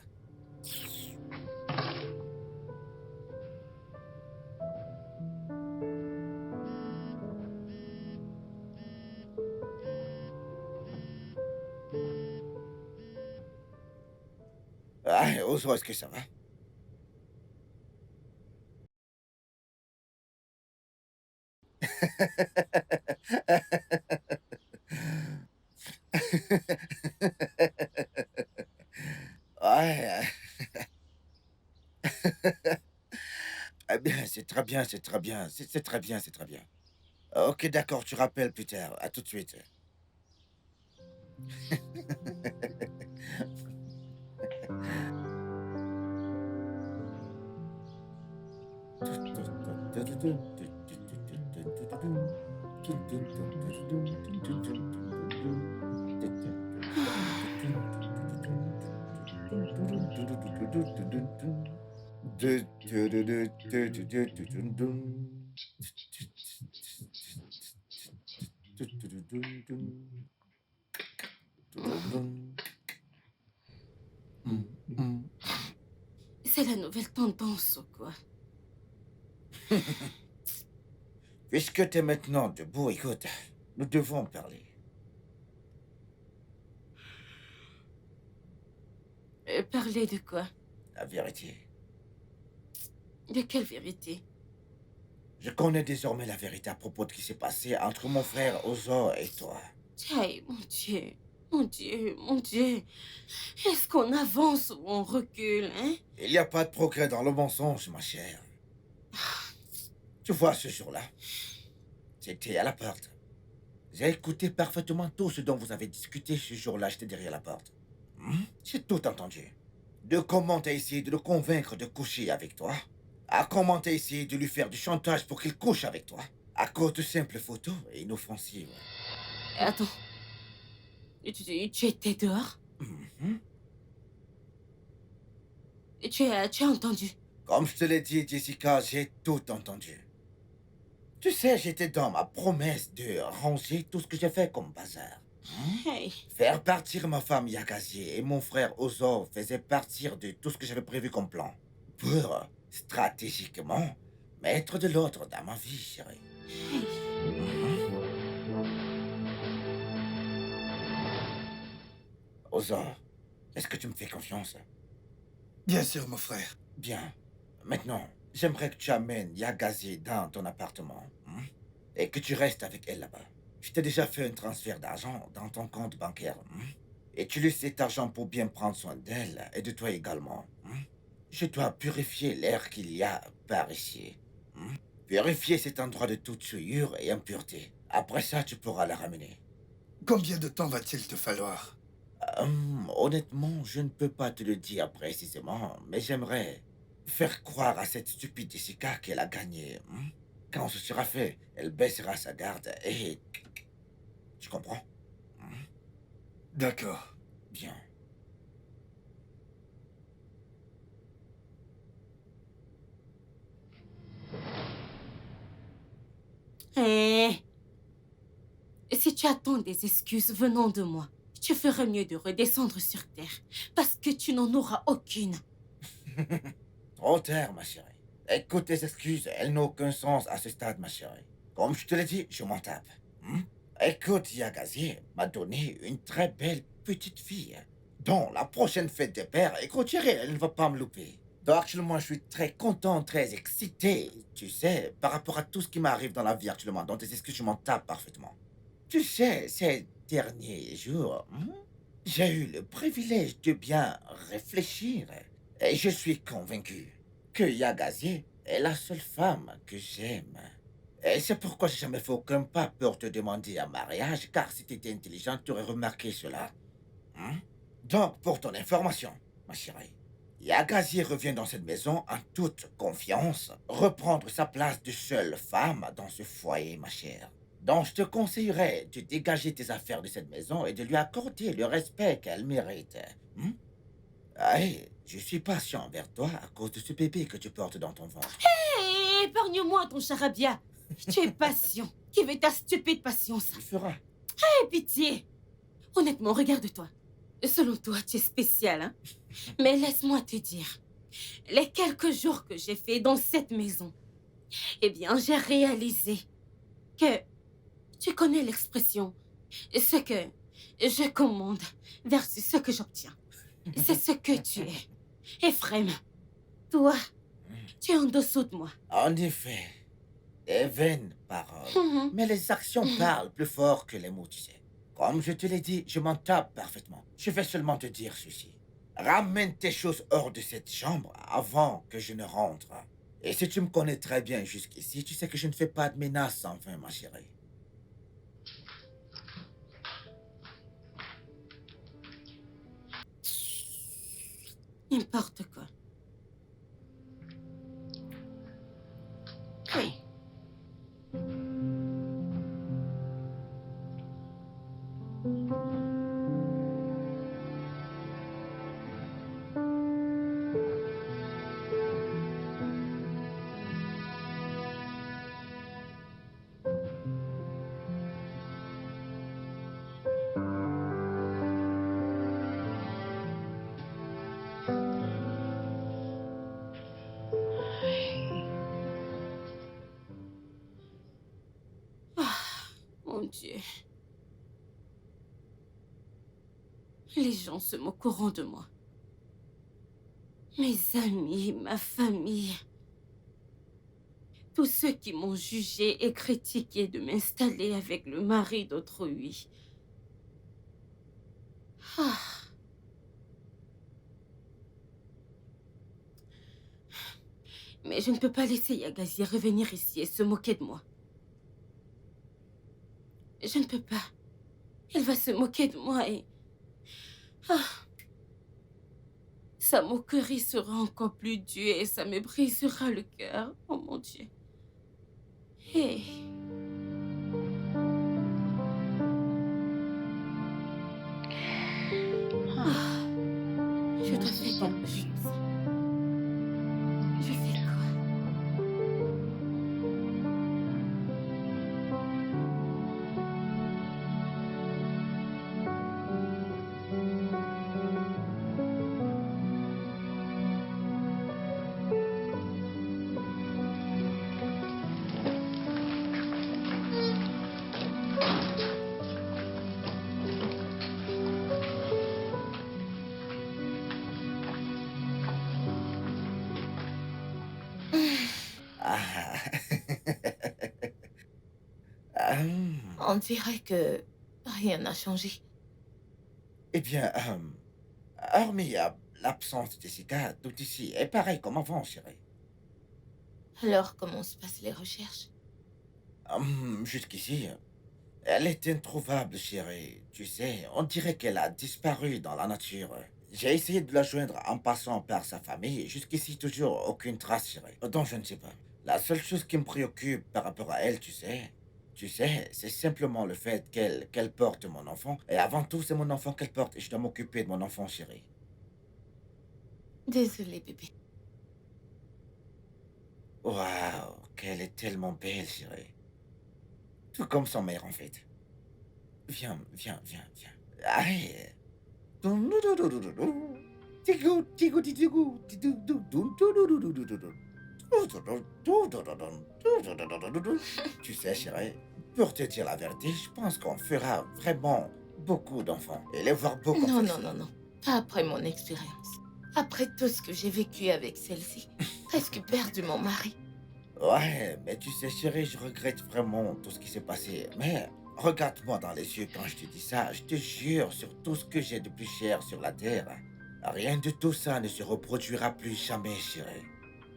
Ah, Ozo, est-ce que ça va? Ouais. Eh bien, c'est très bien, c'est très bien, c'est très bien, c'est très bien. Ok, d'accord, tu rappelles plus tard. À tout de suite. C'est la nouvelle tendance ou quoi? Puisque tu es maintenant debout, écoute, nous devons parler. Parler de quoi? La vérité. De quelle vérité? Je connais désormais la vérité à propos de ce qui s'est passé entre mon frère Ozo et toi. Hey, mon Dieu. Mon Dieu, mon Dieu. Est-ce qu'on avance ou on recule, hein? Il n'y a pas de progrès dans le mensonge, ma chère. Tu vois, ce jour-là, j'étais à la porte. J'ai écouté parfaitement tout ce dont vous avez discuté ce jour-là, j'étais derrière la porte. J'ai tout entendu. De comment t'as essayé de le convaincre de coucher avec toi, à comment t'as essayé de lui faire du chantage pour qu'il couche avec toi, à cause de simples photos et inoffensives. Attends. Tu étais dehors? Mhm. Tu as entendu? Comme je te l'ai dit, Jessica, j'ai tout entendu. Tu sais, j'étais dans ma promesse de ranger tout ce que j'ai fait comme bazar. Hey. Faire partir ma femme Yagazi et mon frère Ozo faisait partir de tout ce que j'avais prévu comme plan. Pour, stratégiquement, mettre de l'ordre dans ma vie, chérie. Mhm. Ozo, est-ce que tu me fais confiance? Bien sûr, mon frère. Bien. Maintenant, j'aimerais que tu amènes Yagazi dans ton appartement. Et que tu restes avec elle là-bas. Je t'ai déjà fait un transfert d'argent dans ton compte bancaire. Et tu laisses cet argent pour bien prendre soin d'elle et de toi également. Je dois purifier l'air qu'il y a par ici. Purifier cet endroit de toute souillure et impureté. Après ça, tu pourras la ramener. Combien de temps va-t-il te falloir? Honnêtement, je ne peux pas te le dire précisément, mais j'aimerais faire croire à cette stupide Jessica qu'elle a gagné. Quand ce sera fait, elle baissera sa garde et... Tu comprends? D'accord. Bien. Eh, si tu attends des excuses venant de moi, tu ferais mieux de redescendre sur Terre, parce que tu n'en auras aucune. Trop tard, ma chérie. Écoute tes excuses, elles n'ont aucun sens à ce stade, ma chérie. Comme je te l'ai dit, je m'en tape. Écoute, Yagazi m'a donné une très belle petite fille, dont la prochaine fête des pères est clôturée, elle ne va pas me louper. Donc actuellement, je suis très content, très excité, tu sais, par rapport à tout ce qui m'arrive dans la vie actuellement. Donc tes excuses, je m'en tape parfaitement. Tu sais, ces derniers jours, j'ai eu le privilège de bien réfléchir. Et je suis convaincu que Yagazi est la seule femme que j'aime. Et c'est pourquoi j'ai jamais fait aucun pas pour te demander un mariage, car si tu étais intelligent, tu aurais remarqué cela. Donc, pour ton information, ma chérie, Yagazi revient dans cette maison en toute confiance, reprendre sa place de seule femme dans ce foyer, ma chère. Donc, je te conseillerais de dégager tes affaires de cette maison et de lui accorder le respect qu'elle mérite. Hey, je suis patient envers toi à cause de ce bébé que tu portes dans ton ventre. Hé, épargne-moi ton charabia. Tu es patient. Qui veut ta stupide patience? Tu feras. Aie pitié. Honnêtement, regarde-toi. Selon toi, tu es spécial, hein? Mais laisse-moi te dire, les quelques jours que j'ai fait dans cette maison, eh bien, j'ai réalisé que tu connais l'expression « ce que je commande versus ce que j'obtiens ». C'est ce que tu es. Ephraim, toi, tu es en dessous de moi. En effet, des vaines paroles. Mais les actions parlent plus fort que les mots, tu sais. Comme je te l'ai dit, je m'en tape parfaitement. Je vais seulement te dire ceci. Ramène tes choses hors de cette chambre avant que je ne rentre. Et si tu me connais très bien jusqu'ici, tu sais que je ne fais pas de menaces sans fin, ma chérie. N'importe quoi. Oui. Mon Dieu. Les gens se moqueront de moi. Mes amis, ma famille. Tous ceux qui m'ont jugé et critiqué de m'installer avec le mari d'autrui. Ah. Mais je ne peux pas laisser Yagazi revenir ici et se moquer de moi. Je ne peux pas. Il va se moquer de moi et... Ah. Sa moquerie sera encore plus dure et ça me brisera le cœur. Oh mon Dieu. Hey. Ah. Je dois faire quelque chose. Je fais quoi? Ah. On dirait que rien n'a changé. Eh bien, hormis l'absence de Jessica, tout ici est pareil comme avant, chérie. Alors, comment se passent les recherches? Jusqu'ici, elle est introuvable, chérie. Tu sais, on dirait qu'elle a disparu dans la nature. J'ai essayé de la joindre en passant par sa famille. Jusqu'ici, toujours aucune trace, chérie. Donc, je ne sais pas. La seule chose qui me préoccupe par rapport à elle, tu sais, c'est simplement le fait qu'elle porte mon enfant. Et avant tout, c'est mon enfant qu'elle porte et je dois m'occuper de mon enfant chéri. Désolée, bébé. Waouh, qu'elle est tellement belle, chérie. Tout comme son mère, en fait. Viens, viens, viens, viens. Allez. Tigou, tigou, tigou, tu sais, chérie, pour te dire la vérité, je pense qu'on fera vraiment beaucoup d'enfants et les voir beaux comme Non, non, celle-ci. non, non. Pas après mon expérience. Après tout ce que j'ai vécu avec celle-ci. Presque perdu mon mari. Ouais, mais tu sais, chérie, je regrette vraiment tout ce qui s'est passé. Mais regarde-moi dans les yeux quand je te dis ça. Je te jure sur tout ce que j'ai de plus cher sur la terre. Rien de tout ça ne se reproduira plus jamais, chérie.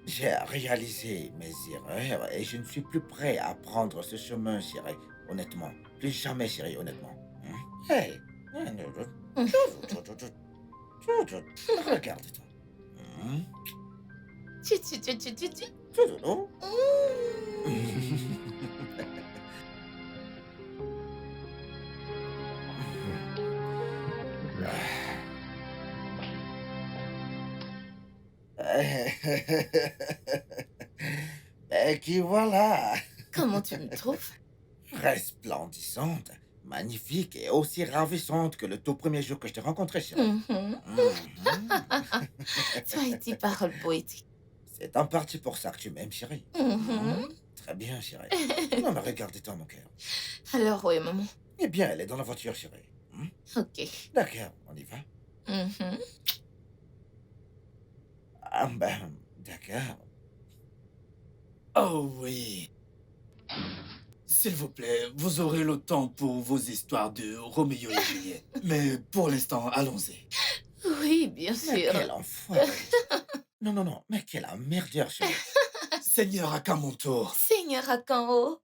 J'ai réalisé mes erreurs et je ne suis plus prêt à prendre ce chemin, chérie. Honnêtement. Plus jamais, chérie, honnêtement. Hey. Regarde-toi. Tu. Et qui voilà, Comment tu me trouves? resplendissante, magnifique et aussi ravissante que le tout premier jour que je t'ai rencontré, chérie. Mhm. Toi et tes paroles poétiques. C'est en partie pour ça que tu m'aimes, chérie. Mhm. Très bien, chérie. Non, mais regarde-toi, mon cœur. Alors, oui, maman. Eh bien, elle est dans la voiture, chérie. Ok. D'accord, on y va. Mhm. Ah ben, d'accord. Oh oui. S'il vous plaît, vous aurez le temps pour vos histoires de Roméo et Juliette. Mais pour l'instant, allons-y. Oui, bien Mais sûr. quel enfoiré. Non, non, non, mais quel emmerdeur, chérie. Seigneur, à quand mon tour? Seigneur Akanro.